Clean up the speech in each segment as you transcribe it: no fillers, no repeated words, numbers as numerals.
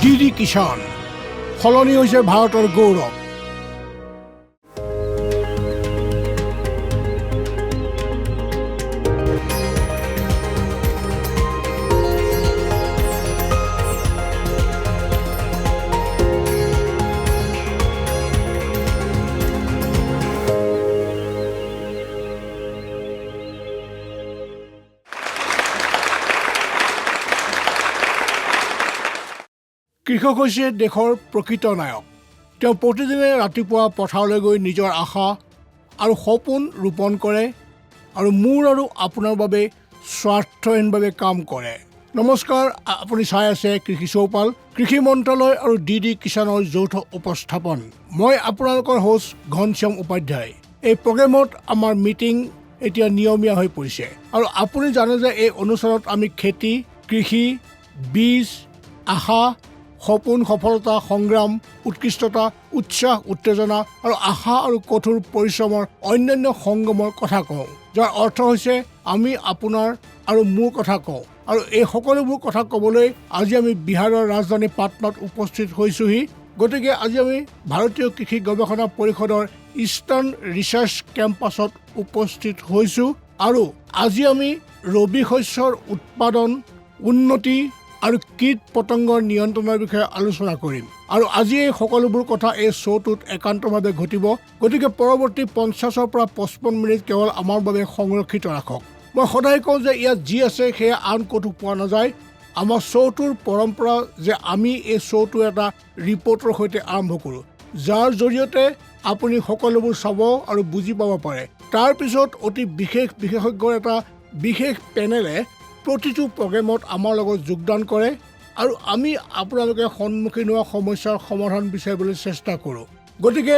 DD Kisan সলনি হৈছে ভাৰতৰ গৌৰৱ। কৃষক হৈছে দেশৰ প্ৰকৃত নায়ক। তেওঁ প্ৰতিদিনে ৰাতিপুৱা পথাৰলৈ গৈ নিজৰ আশা আৰু সপোন ৰোপণ কৰে আৰু মোৰ আৰু আপোনাৰ বাবে স্বাৰ্থহীনভাৱে কাম কৰে। নমস্কাৰ, আপুনি চাই আছে কৃষি চৌপাল, কৃষি মন্ত্ৰালয় আৰু DD কিষাণৰ যৌথ উপস্থাপন। মই আপোনালোকৰ হোষ্ট ঘনশ্যাম উপাধ্যায়। এই প্ৰগ্ৰেমত আমাৰ মিটিং এতিয়া নিয়মীয়া হৈ পৰিছে আৰু আপুনি জানে যে এই অনুষ্ঠানত আমি খেতি, কৃষি, বীজ, আশা, সপোন, সফলতা, সংগ্ৰাম, উৎকৃষ্টতা, উৎসাহ, উত্তেজনা আৰু আশা আৰু কঠোৰ পৰিশ্ৰমৰ অন্যান্য সংগমৰ কথা কওঁ, যাৰ অৰ্থ হৈছে আমি আপোনাৰ আৰু মোৰ কথা কওঁ। আৰু এই সকলোবোৰ কথা ক'বলৈ আজি আমি বিহাৰৰ ৰাজধানী পাটনাত উপস্থিত হৈছোহি। গতিকে আজি আমি ভাৰতীয় কৃষি গৱেষণা পৰিষদৰ ইষ্টাৰ্ণ ৰিচাৰ্চ কেম্পাছত উপস্থিত হৈছোঁ আৰু আজি আমি ৰবি শস্যৰ উৎপাদন, উন্নতি আৰু কীট পতংগৰ নিয়ন্ত্ৰণৰ বিষয়ে আলোচনা কৰিম। আৰু আজি এই সকলোবোৰ কথা এই শ্ব'টোত একান্তভাৱে ঘটিব। গতিকে পৰৱৰ্তী 50-ৰ পৰা 55 মিনিট কেৱল আমাৰ বাবে সংৰক্ষিত ৰাখক। মই সদায় কওঁ যে ইয়াত যি আছে সেয়া আন ক'তো পোৱা নাযায়। আমাৰ শ্ব'টোৰ পৰম্পৰা যে আমি এই শ্ব'টো এটা ৰিপৰ্টৰ সৈতে আৰম্ভ কৰোঁ, যাৰ জৰিয়তে আপুনি সকলোবোৰ চাব আৰু বুজি পাব পাৰে। তাৰপিছত অতি বিশেষজ্ঞৰ এটা বিশেষ পেনেলে প্ৰতিটো প্ৰগ্ৰেমত আমাৰ লগত যোগদান কৰে আৰু আমি আপোনালোকে সন্মুখীন হোৱা সমস্যাৰ সমাধান বিচাৰিবলৈ চেষ্টা কৰোঁ। গতিকে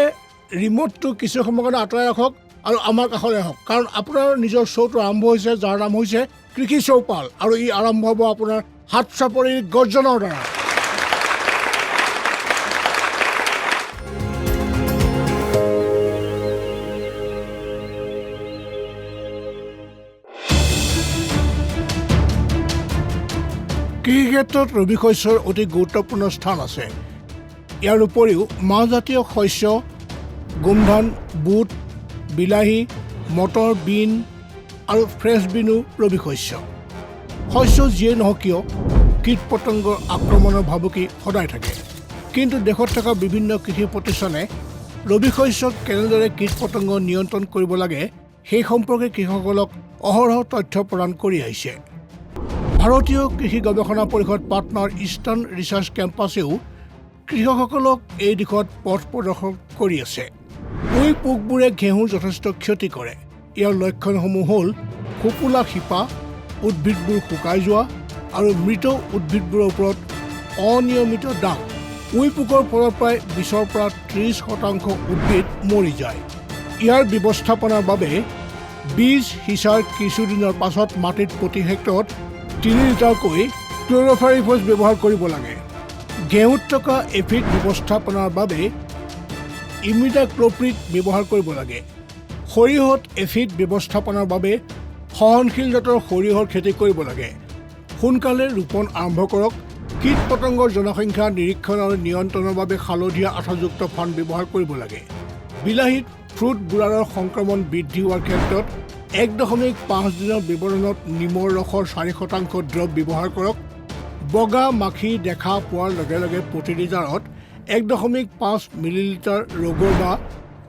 ৰিম'টটো কিছু সময়ৰ কাৰণে আঁতৰাই ৰাখক আৰু আমাৰ কাষলৈ আহক, কাৰণ আপোনাৰ নিজৰ শ্ব'টো আৰম্ভ হৈছে, যাৰ নাম হৈছে কৃষি চৌপাল, আৰু ই আৰম্ভ হ'ব আপোনাৰ হাত চাপৰিৰ গৰ্জনৰ দ্বাৰা। কৃষি ক্ষেত্ৰত ৰবি শস্যৰ অতি গুৰুত্বপূৰ্ণ স্থান আছে। ইয়াৰ উপৰিও মাহজাতীয় শস্য, গোমধান, বুট, বিলাহী, মটৰ, বিন আৰু ফ্ৰেঞ্চ বিনো ৰবি শস্য। শস্য যিয়েই নহওক কিয়, কীট পতংগৰ আক্ৰমণৰ ভাবুকি সদায় থাকে। কিন্তু দেশত থকা বিভিন্ন কৃষি প্ৰতিষ্ঠানে ৰবি শস্যক কেনেদৰে কীট পতংগ নিয়ন্ত্ৰণ কৰিব লাগে সেই সম্পৰ্কে কৃষকসকলক অহৰহ তথ্য প্ৰদান কৰি আহিছে। ভাৰতীয় কৃষি গৱেষণা পৰিষদ পাটনাৰ ইষ্টাৰ্ণ ৰিচাৰ্চ কেম্পাছেও কৃষকসকলক এই দিশত পথ প্ৰদৰ্শন কৰি আছে। উই পোকবোৰে ঘেঁহুৰ যথেষ্ট ক্ষতি কৰে। ইয়াৰ লক্ষণসমূহ হ'ল ফোঁপোলা শিপা, উদ্ভিদবোৰ শুকাই যোৱা আৰু মৃত উদ্ভিদবোৰৰ ওপৰত অনিয়মিত দাগ। উই পোকৰ ফলত প্ৰায় 20-ৰ পৰা 30% উদ্ভিদ মৰি যায়। ইয়াৰ ব্যৱস্থাপনাৰ বাবে বীজ সিঁচাৰ কিছুদিনৰ পাছত মাটিত প্ৰতি হেক্টৰত 3 লিটাৰকৈ ক্ল'ৰ'ফাৰিফছ ব্যৱহাৰ কৰিব লাগে। ঘেঁহুত থকা এফিড ব্যৱস্থাপনাৰ বাবে ইমিডাক্ল'প্ৰিড ব্যৱহাৰ কৰিব লাগে। সৰিয়হত এফিড ব্যৱস্থাপনাৰ বাবে সহনশীল জাতৰ সৰিয়হৰ খেতি কৰিব লাগে। সোনকালে ৰোপণ আৰম্ভ কৰক। কীট পতংগৰ জনসংখ্যা নিৰীক্ষণ আৰু নিয়ন্ত্ৰণৰ বাবে হালধীয়া আঠাযুক্ত ফান ব্যৱহাৰ কৰিব লাগে। বিলাহীত ফ্ৰুট বুলাৰৰ সংক্ৰমণ বৃদ্ধি হোৱাৰ ক্ষেত্ৰত 1.5 দিনৰ ব্যৱধানত নিমৰ ৰসৰ 4% ড্ৰপ ব্যৱহাৰ কৰক। বগা মাখি দেখা পোৱাৰ লগে লগে প্ৰতি লিটাৰত 1.5 মিলিলিটাৰ ৰোগৰ বা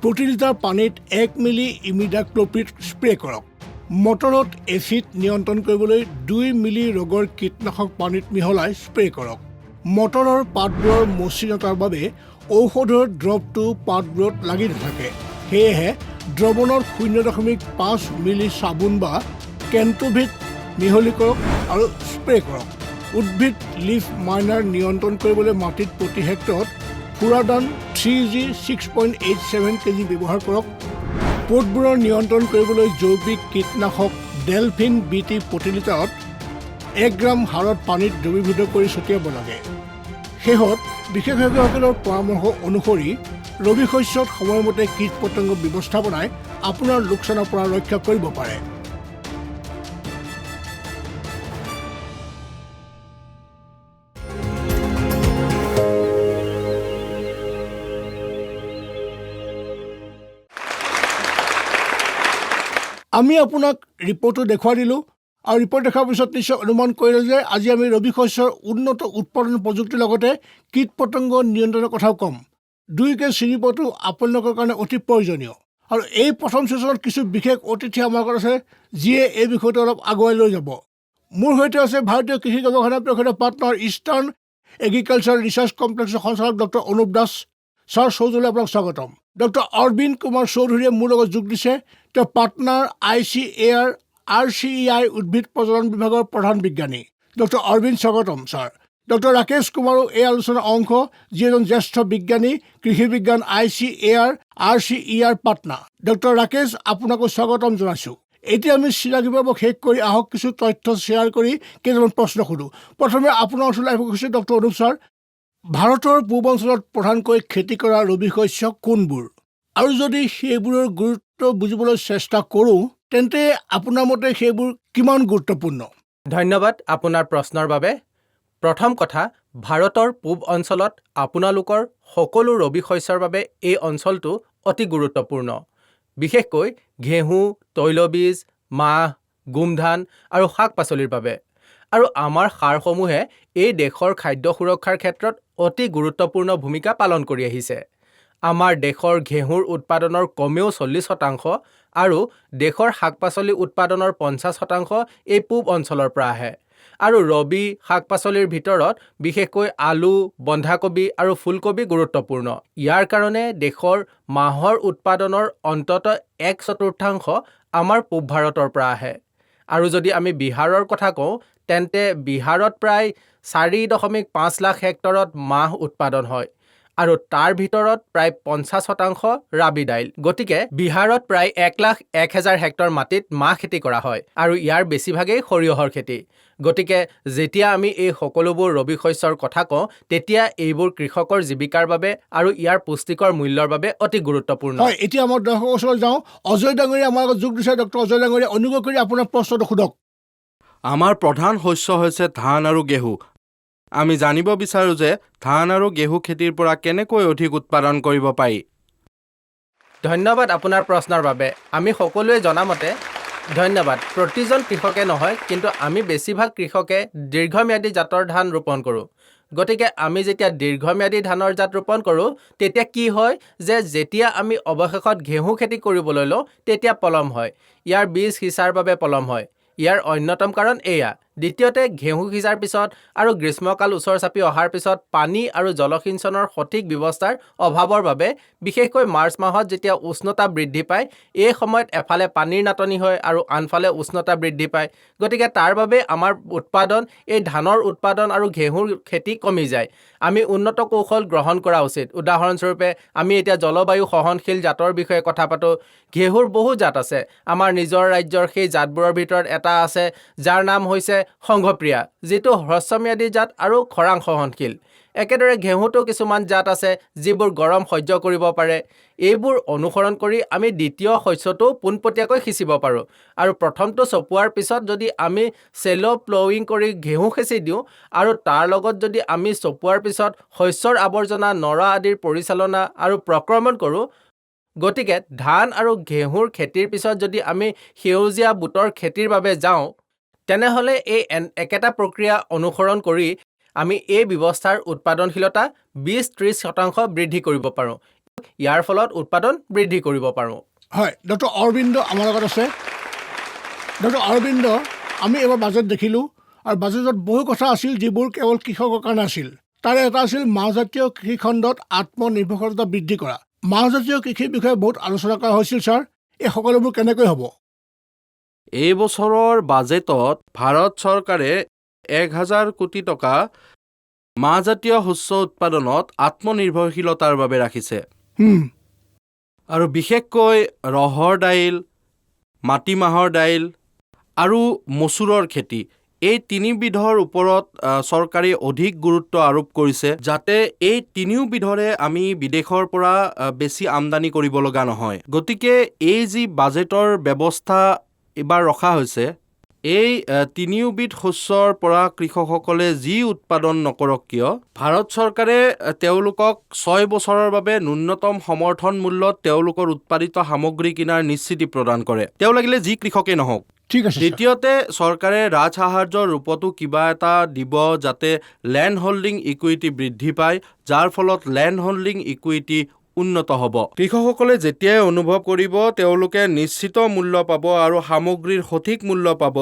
প্ৰতি লিটাৰ পানীত 1 মিলি ইমিডাক্ল'প্ৰিড স্প্ৰে' কৰক। মটৰত এফিড নিয়ন্ত্ৰণ কৰিবলৈ 2 মিলি ৰোগৰ কীটনাশক পানীত মিহলাই স্প্ৰে' কৰক। মটৰৰ পাতবোৰৰ মসৃণতাৰ বাবে ঔষধৰ ড্ৰপটো পাতবোৰত লাগি নাথাকে, সেয়েহে দ্ৰৱণৰ 0.5 মিলি চাবোন বা কেণ্টোভিট মিহলি কৰক আৰু স্প্ৰে' কৰক। উদ্ভিদ লিফ মাইনাৰ নিয়ন্ত্ৰণ কৰিবলৈ মাটিত প্ৰতি হেক্টৰত ফুৰাডান 3G 6.87 কেজি ব্যৱহাৰ কৰক। পোকবোৰৰ নিয়ন্ত্ৰণ কৰিবলৈ জৈৱিক কীটনাশক ডেলফিন BT প্ৰতি লিটাৰত 1 গ্ৰাম হাৰত পানীত দ্ৰৱীভূত কৰি ছটিয়াব লাগে। শেষত বিশেষজ্ঞসকলৰ পৰামৰ্শ অনুসৰি ৰবি শস্যত সময়মতে কীট পতংগ ব্যৱস্থাপনাই আপোনাৰ লোকচানৰ পৰা ৰক্ষা কৰিব পাৰে। আমি আপোনাক ৰিপৰ্টটো দেখুৱাই দিলোঁ আৰু ৰিপৰ্ট দেখাৰ পিছত নিশ্চয় অনুমান কৰিলে যে আজি আমি ৰবি শস্যৰ উন্নত উৎপাদন প্ৰযুক্তিৰ লগতে কীট পতংগ নিয়ন্ত্ৰণৰ কথাও ক'ম। 2কে চিনি পোৱাটো আপোনালোকৰ কাৰণে অতি প্ৰয়োজনীয়। আৰু এই প্ৰথম ছেশ্যনত কিছু বিশেষ অতিথি আমাৰ লগত আছে, যিয়ে এই বিষয়টো অলপ আগুৱাই লৈ যাব। মোৰ সৈতে আছে ভাৰতীয় কৃষি গৱেষণা পৰিষদৰ পাৰ্টনাৰ ইষ্টাৰ্ণ এগ্ৰিকালচাৰ ৰিচাৰ্চ কমপ্লেক্সৰ সঞ্চালক ডক্টৰ অনুপ দাস। ছাৰ, চৌধুৰীলৈ আপোনাক স্বাগতম। ডক্টৰ অৰবিন্দ কুমাৰ চৌধুৰীয়ে মোৰ লগত যোগ দিছে। তেওঁ পাৰ্টনাৰ ICAR RCEI উদ্ভিদ প্ৰজনন বিভাগৰ প্ৰধান বিজ্ঞানী। ডক্টৰ অৰবিন্দ, স্বাগতম ছাৰ। ডক্টৰ ৰাকেশ কুমাৰো এই আলোচনাৰ অংশ, যি এজন জ্যেষ্ঠ বিজ্ঞানী, কৃষি বিজ্ঞান ICAR RCEI partner. Doctor Rakesh, আপোনাকো স্বাগতম জনাইছোঁ। এতিয়া আমি চিনাকি পাব শেষ কৰি আহক কিছু তথ্য শ্বেয়াৰ কৰি কেইটামান প্ৰশ্ন সোধোঁ। প্ৰথমে আপোনাৰ ওচৰলৈ আহিব খুজিছোঁ ডক্টৰ অনুপ ছাৰ। ভাৰতৰ পূব অঞ্চলত প্ৰধানকৈ খেতি কৰা ৰবি শস্য কোনবোৰ, আৰু যদি সেইবোৰৰ গুৰুত্ব বুজিবলৈ চেষ্টা কৰোঁ তেন্তে আপোনাৰ মতে সেইবোৰ কিমান গুৰুত্বপূৰ্ণ? ধন্যবাদ আপোনাৰ প্ৰশ্নৰ বাবে। প্ৰথম কথা, ভাৰতৰ পূব অঞ্চলত আপোনালোকৰ সকলো ৰবি শস্যৰ বাবে এই অঞ্চলটো অতি গুৰুত্বপূৰ্ণ। বিশেষকৈ ঘেঁহু, তৈলবীজ, মাহ, গোমধান আৰু শাক পাচলিৰ বাবে। আৰু আমাৰ সাৰসমূহে এই দেশৰ খাদ্য সুৰক্ষাৰ ক্ষেত্ৰত অতি গুৰুত্বপূৰ্ণ ভূমিকা পালন কৰি আহিছে। আমাৰ দেশৰ ঘেঁহুৰ উৎপাদনৰ কমেও 40% আৰু দেশৰ শাক পাচলি উৎপাদনৰ 50% এই পূব অঞ্চলৰ পৰা আহে। আৰু ৰবি শাক পাচলিৰ ভিতৰত বিশেষকৈ আলু, বন্ধাকবি আৰু ফুলকবি গুৰুত্বপূৰ্ণ। ইয়াৰ কাৰণে দেশৰ মাহৰ উৎপাদনৰ অন্ততঃ 1/4 আমাৰ পূব ভাৰতৰ পৰা আহে। আৰু যদি আমি বিহাৰৰ কথা কওঁ তেন্তে বিহাৰত প্ৰায় 4.5 লাখ হেক্টৰত মাহ উৎপাদন হয় আৰু তাৰ ভিতৰত প্ৰায় 50% ৰাবি দাইল। গতিকে বিহাৰত প্ৰায় 1,01,000 হেক্টৰ মাটিত মাহ খেতি কৰা হয় আৰু ইয়াৰ বেছিভাগেই সৰিয়হৰ খেতি। গতিকে যেতিয়া আমি এই সকলোবোৰ ৰবি শস্যৰ কথা কওঁ তেতিয়া এইবোৰ কৃষকৰ জীৱিকাৰ বাবে আৰু ইয়াৰ পুষ্টিকৰ মূল্যৰ বাবে অতি গুৰুত্বপূৰ্ণ। হয়, এতিয়া আমাৰ দৰ্শকৰ ওচৰলৈ যাওঁ। অজয় ডাঙৰীয়া আমাৰ লগত যোগ দিছে। ডক্টৰ অজয় ডাঙৰীয়া, অনুগ্ৰহ কৰি আপোনাৰ প্ৰশ্নটো সোধক। আমাৰ প্ৰধান শস্য হৈছে ধান আৰু ঘেঁহু। আমি জানিব বিচাৰোঁ যে ধান আৰু ঘেঁহু খেতিৰ পৰা কেনেকৈ অধিক উৎপাদন কৰিব পাৰি। ধন্যবাদ আপোনাৰ প্ৰশ্নৰ বাবে। আমি সকলোৱে জনামতে প্ৰতিজন কৃষকে নহয়, কিন্তু আমি বেছিভাগ কৃষকে দীৰ্ঘম্যাদী জাতৰ ধান ৰোপণ কৰোঁ। গতিকে আমি যেতিয়া দীৰ্ঘম্যাদী ধানৰ জাত ৰোপণ কৰোঁ তেতিয়া কি হয় যে যেতিয়া আমি অৱশেষত ঘেঁহু খেতি কৰিবলৈ লওঁ তেতিয়া পলম হয়। ইয়াৰ বীজ সিঁচাৰ বাবে পলম হয়। ইয়াৰ অন্যতম কাৰণ এয়া। দ্বিতীয়তে, ঘেঁহু সিঁচাৰ পিছত আৰু গ্ৰীষ্মকাল ওচৰ চাপি অহাৰ পিছত পানী আৰু জলসিঞ্চনৰ সঠিক ব্যৱস্থাৰ অভাৱৰ বাবে, বিশেষকৈ মাৰ্চ মাহত যেতিয়া উষ্ণতা বৃদ্ধি পায়, এই সময়ত এফালে পানীৰ নাটনি হয় আৰু আনফালে উষ্ণতা বৃদ্ধি পায়। গতিকে তাৰ বাবে আমাৰ উৎপাদন, এই ধানৰ উৎপাদন আৰু ঘেঁহুৰ খেতি কমি যায়। আমি উন্নত কৌশল গ্ৰহণ কৰা উচিত। উদাহৰণস্বৰূপে আমি এতিয়া জলবায়ু সহনশীল জাতৰ বিষয়ে কথা পাতোঁ। ঘেঁহুৰ বহু জাত আছে। আমাৰ নিজৰ ৰাজ্যৰ সেই জাতবোৰৰ ভিতৰত এটা আছে যাৰ নাম হৈছে সংঘপ্ৰিয়া, যিটো হ্ৰস্বম্যাদী জাত আৰু খৰাং সহনশীল। একেদৰে ঘেঁহুতো কিছুমান জাত আছে যিবোৰ গৰম সহ্য কৰিব পাৰে। এইবোৰ অনুসৰণ কৰি আমি দ্বিতীয় শস্যটো পোনপটীয়াকৈ সিঁচিব পাৰোঁ। আৰু প্ৰথমটো চপোৱাৰ পিছত যদি আমি চেল' প্ল'ৱিং কৰি ঘেঁহু সিঁচি দিওঁ আৰু তাৰ লগত যদি আমি চপোৱাৰ পিছত শস্যৰ আৱৰ্জনা, নৰা আদিৰ পৰিচালনা আৰু প্ৰক্ৰমণ কৰোঁ, গতিকে ধান আৰু ঘেঁহুৰ খেতিৰ পিছত যদি আমি সেউজীয়া বুটৰ খেতিৰ বাবে যাওঁ তেনেহ'লে এই একেটা প্ৰক্ৰিয়া অনুসৰণ কৰি আমি এই ব্যৱস্থাৰ উৎপাদনশীলতা 20-30% বৃদ্ধি কৰিব পাৰোঁ। ইয়াৰ ফলত উৎপাদন বৃদ্ধি কৰিব পাৰোঁ। হয়, ডক্টৰ অৰবিন্দ আমাৰ লগত আছে। ডক্টৰ অৰবিন্দ, আমি এবাৰ বাজেট দেখিলোঁ আৰু বাজেটত বহু কথা আছিল যিবোৰ কেৱল কৃষকৰ কাৰণে আছিল। তাৰে এটা আছিল মাহজাতীয় কৃষি খণ্ডত আত্মনিৰ্ভৰশীলতা বৃদ্ধি কৰা। মাহজাতীয় কৃষিৰ বিষয়ে বহুত আলোচনা কৰা হৈছিল। ছাৰ, এই সকলোবোৰ কেনেকৈ হ'ব? এই বছৰৰ বাজেটত ভাৰত চৰকাৰে 1,000 কোটি টকা মাহজাতীয় শস্য উৎপাদনত আত্মনিৰ্ভৰশীলতাৰ বাবে ৰাখিছে। আৰু বিশেষকৈ ৰহৰ দাইল, মাটিমাহৰ দাইল আৰু মচুৰৰ খেতি, এই তিনিবিধৰ ওপৰত চৰকাৰে অধিক গুৰুত্ব আৰোপ কৰিছে, যাতে এই তিনিওবিধৰে আমি বিদেশৰ পৰা বেছি আমদানি কৰিব লগা নহয়। গতিকে এই যি বাজেটৰ ব্যৱস্থা এইবাৰ ৰখা হৈছে, এই তিনিওবিধ শস্যৰ পৰা কৃষকসকলে যি উৎপাদন নকৰক কিয় ভাৰত চৰকাৰে তেওঁলোকক 6 বছৰৰ বাবে ন্যূনতম সমৰ্থন মূল্যত তেওঁলোকৰ উৎপাদিত সামগ্ৰী কিনাৰ নিশ্চিতি প্ৰদান কৰে তেওঁ লাগিলে যি কৃষকেই নহওক ঠিক আছে ছাৰ। দ্বিতীয়তে চৰকাৰে ৰাজসাহাৰ্যৰ ৰূপতো কিবা এটা দিব যাতে লেণ্ড হোল্ডিং ইকুইটি বৃদ্ধি পায় যাৰ ফলত লেণ্ড হোল্ডিং ইকুইটি উন্নত হ'ব কৃষকসকলে যেতিয়াই অনুভৱ কৰিব তেওঁলোকে নিশ্চিত মূল্য পাব আৰু সামগ্ৰীৰ সঠিক মূল্য পাব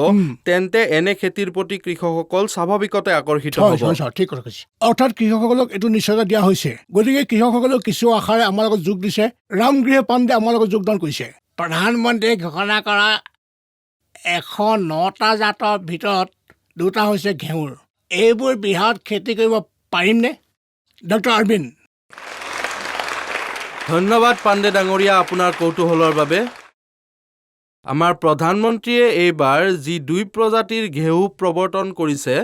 তেন্তে এনে খেতিৰ প্ৰতি কৃষকসকল স্বাভাৱিকতে আকৰ্ষিত হয় হ'ব হয় ছাৰ, ঠিক কথা কৈছে। অৰ্থাৎ কৃষকসকলক এইটো নিশ্চয়তা দিয়া হৈছে, গতিকে কৃষকসকলেও কিছু আশাৰে আমাৰ লগত যোগ দিছে। ৰামগৃহ পাণ্ডে আমাৰ লগত যোগদান কৰিছে। প্ৰধানমন্ত্ৰীয়ে ঘোষণা কৰা 109টা জাতৰ ভিতৰত 2টা হৈছে ঘেঁহুৰ। এইবোৰ বৃহৎ খেতি কৰিব পাৰিমনে? ডক্টৰ অৰবিন্দ। ধন্যবাদ পাণ্ডে ডাঙৰীয়া আপোনাৰ কৌতূহলৰ বাবে আমাৰ প্ৰধানমন্ত্ৰীয়ে এইবাৰ যি 2 প্ৰজাতিৰ ঘেঁহু প্ৰৱৰ্তন কৰিছে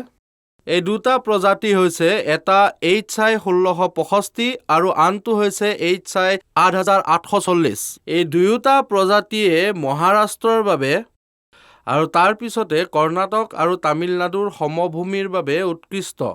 এই 2টা প্ৰজাতি হৈছে এটা HI 1665 আৰু আনটো হৈছে HI 8840 এই দুয়োটা প্ৰজাতিয়ে মহাৰাষ্ট্ৰৰ বাবে আৰু তাৰ পিছতে কৰ্ণাটক আৰু তামিলনাডুৰ সমভূমিৰ বাবে উৎকৃষ্ট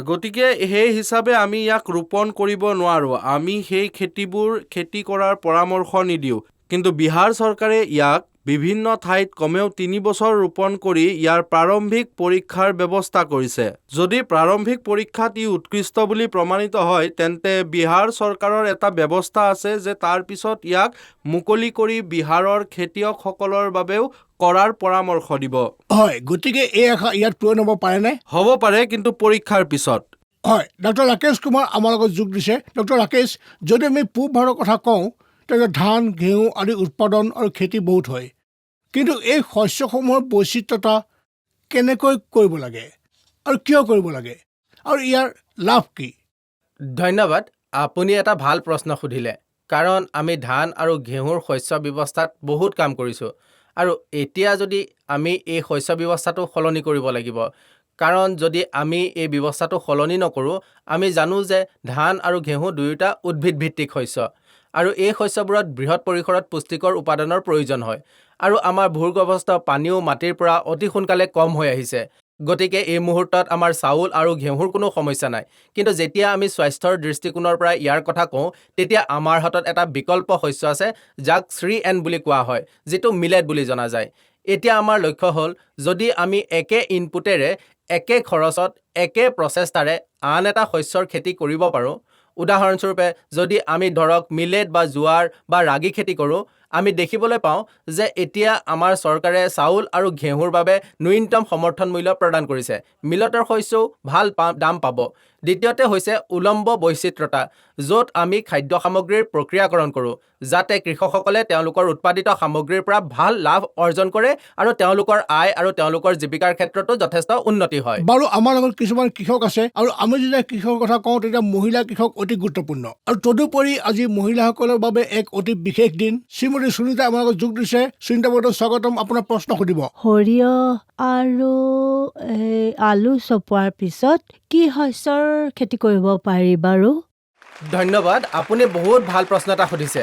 গতিকে সেই হিচাপে আমি ইয়াক ৰোপণ কৰিব নোৱাৰোঁ আমি সেই খেতিবোৰ খেতি কৰাৰ পৰামৰ্শ নিদিওঁ কিন্তু বিহাৰ চৰকাৰে ইয়াক বিভিন্ন ঠাইত কমেও 3 বছৰ ৰোপণ কৰি ইয়াৰ প্ৰাৰম্ভিক পৰীক্ষাৰ ব্যৱস্থা কৰিছে যদি প্ৰাৰম্ভিক পৰীক্ষাত ই উৎকৃষ্ট বুলি প্ৰমাণিত হয় তেন্তে বিহাৰ চৰকাৰৰ এটা ব্যৱস্থা আছে যে তাৰ পিছত ইয়াক মুকলি কৰি বিহাৰৰ খেতিয়কসকলৰ বাবেও কৰাৰ পৰামৰ্শ দিব হয়, গতিকে এই আশা ইয়াত পূৰণ হ'ব পাৰেনে? হ'ব পাৰে কিন্তু পৰীক্ষাৰ পিছত হয়, ডক্টৰ ৰাকেশ কুমাৰ আমাৰ লগত যোগ দিছে। ডক্টৰ ৰাকেশ, যদি আমি পূব ভাৰতৰ কথা কওঁ তেন্তে ধান ঘেঁহু আদি উৎপাদন আৰু খেতি বহুত হয়, কিন্তু এই শস্যসমূহৰ বৈচিত্ৰতা কেনেকৈ কৰিব লাগে আৰু কিয় কৰিব লাগে আৰু ইয়াৰ লাভ কি? ধন্যবাদ আপুনি এটা ভাল প্ৰশ্ন সুধিলে কাৰণ আমি ধান আৰু ঘেঁহুৰ শস্য ব্যৱস্থাত বহুত কাম কৰিছোঁ আৰু এতিয়া যদি আমি এই শস্য ব্যৱস্থাটো সলনি কৰিব লাগিব কাৰণ যদি আমি এই ব্যৱস্থাটো সলনি নকৰোঁ আমি জানো যে ধান আৰু ঘেঁহু দুয়োটা উদ্ভিদভিত্তিক শস্য আৰু এই শস্যবোৰত বৃহৎ পৰিসৰত পুষ্টিকৰ উপাদানৰ প্ৰয়োজন হয় আৰু আমাৰ ভূগৰ্ভস্থ পানীও মাটিৰ পৰা অতি সোনকালে কম হৈ আহিছে গতিকে এই মুহূৰ্তত আমাৰ চাউল আৰু ঘেঁহুৰ কোনো সমস্যা নাই কিন্তু যেতিয়া আমি স্বাস্থ্যৰ দৃষ্টিকোণৰ পৰা ইয়াৰ কথা কওঁ তেতিয়া আমাৰ হাতত এটা বিকল্প শস্য আছে যাক 3N বুলি কোৱা হয় যিটো মিলেট বুলি জনা যায় এতিয়া আমাৰ লক্ষ্য হ'ল যদি আমি একে ইনপুটেৰে একে খৰচত একে প্ৰচেষ্টাৰে আন এটা শস্যৰ খেতি কৰিব পাৰোঁ উদাহৰণস্বৰূপে যদি আমি ধৰক মিলেট বা জোৱাৰ বা ৰাগি খেতি কৰোঁ আমি দেখিবলৈ পাওঁ যে এতিয়া আমাৰ চৰকাৰে চাউল আৰু ঘেঁহুৰ বাবে ন্যূনতম সমৰ্থন মূল্য প্ৰদান কৰিছে মিলেটৰ শস্যও ভাল দাম পাব দ্বিতীয়তে হৈছে উলম্ব বৈচিত্ৰতা য'ত আমি খাদ্য সামগ্ৰীৰ প্ৰক্ৰিয়াকৰণ কৰোঁ যাতে কৃষকসকলে তেওঁলোকৰ উৎপাদিত সামগ্ৰীৰ পৰা ভাল লাভ অৰ্জন কৰে আৰু তেওঁলোকৰ আয় আৰু তেওঁলোকৰ জীৱিকাৰ ক্ষেত্ৰতো যথেষ্ট উন্নতি হয় বাৰু আমাৰ লগত কিছুমান কৃষক আছে আৰু আমি যেতিয়া কৃষকৰ কথা কওঁ তেতিয়া মহিলা কৃষক অতি গুৰুত্বপূৰ্ণ আৰু তদুপৰি আজি মহিলাসকলৰ বাবে এক অতি বিশেষ দিন শ্ৰীমতী সুনীতা আমাৰ লগত যোগ দিছে সুনীতা বাইদেউ স্বাগতম আপোনাৰ প্ৰশ্ন সুধিব সৰিয়হ আৰু আলু চপোৱাৰ পিছত কি শস্যৰ খেতি কৰিব পাৰি বাৰু ধন্যবাদ আপুনি বহুত ভাল প্ৰশ্ন এটা সুধিছে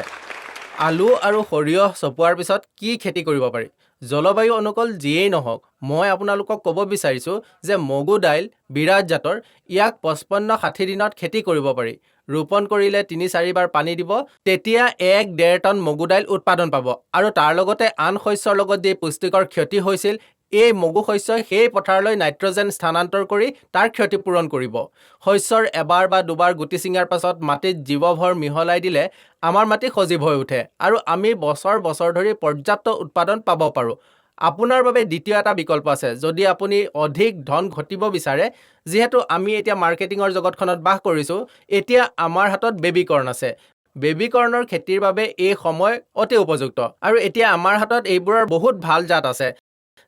আলু আৰু সৰিয়হ চপোৱাৰ পিছত কি খেতি কৰিব পাৰি জলবায়ু অনুকূল যিয়েই নহওক মই আপোনালোকক ক'ব বিচাৰিছোঁ যে মগু দাইল বিৰাট জাতৰ ইয়াক 55-60 দিনত খেতি কৰিব পাৰি ৰোপণ কৰিলে 3-4 বাৰ পানী দিব তেতিয়া 1-1.5 টন মগু দাইল উৎপাদন পাব আৰু তাৰ লগতে আন শস্যৰ লগত যি পুষ্টিকৰ ক্ষতি হৈছিল এই মগু শস্যই সেই পথাৰলৈ নাইট্ৰজেন স্থানান্তৰ কৰি তাৰ ক্ষতি পূৰণ কৰিব শস্যৰ এবাৰ বা দুবাৰ গুটি ছিঙাৰ পাছত মাটিত জীৱভৰ মিহলাই দিলে আমাৰ মাটি সজীৱ হৈ উঠে আৰু আমি বছৰ ধৰি পৰ্যাপ্ত উৎপাদন পাব পাৰোঁ আপোনাৰ বাবে দ্বিতীয় এটা বিকল্প আছে যদি আপুনি অধিক ধন ঘটিব বিচাৰে যিহেতু আমি এতিয়া মাৰ্কেটিঙৰ জগতখনত বাস কৰিছোঁ এতিয়া আমাৰ হাতত বেবীকৰ্ণ আছে বেবীকৰ্ণৰ খেতিৰ বাবে এই সময় অতি উপযুক্ত আৰু এতিয়া আমাৰ হাতত এইবোৰৰ বহুত ভাল জাত আছে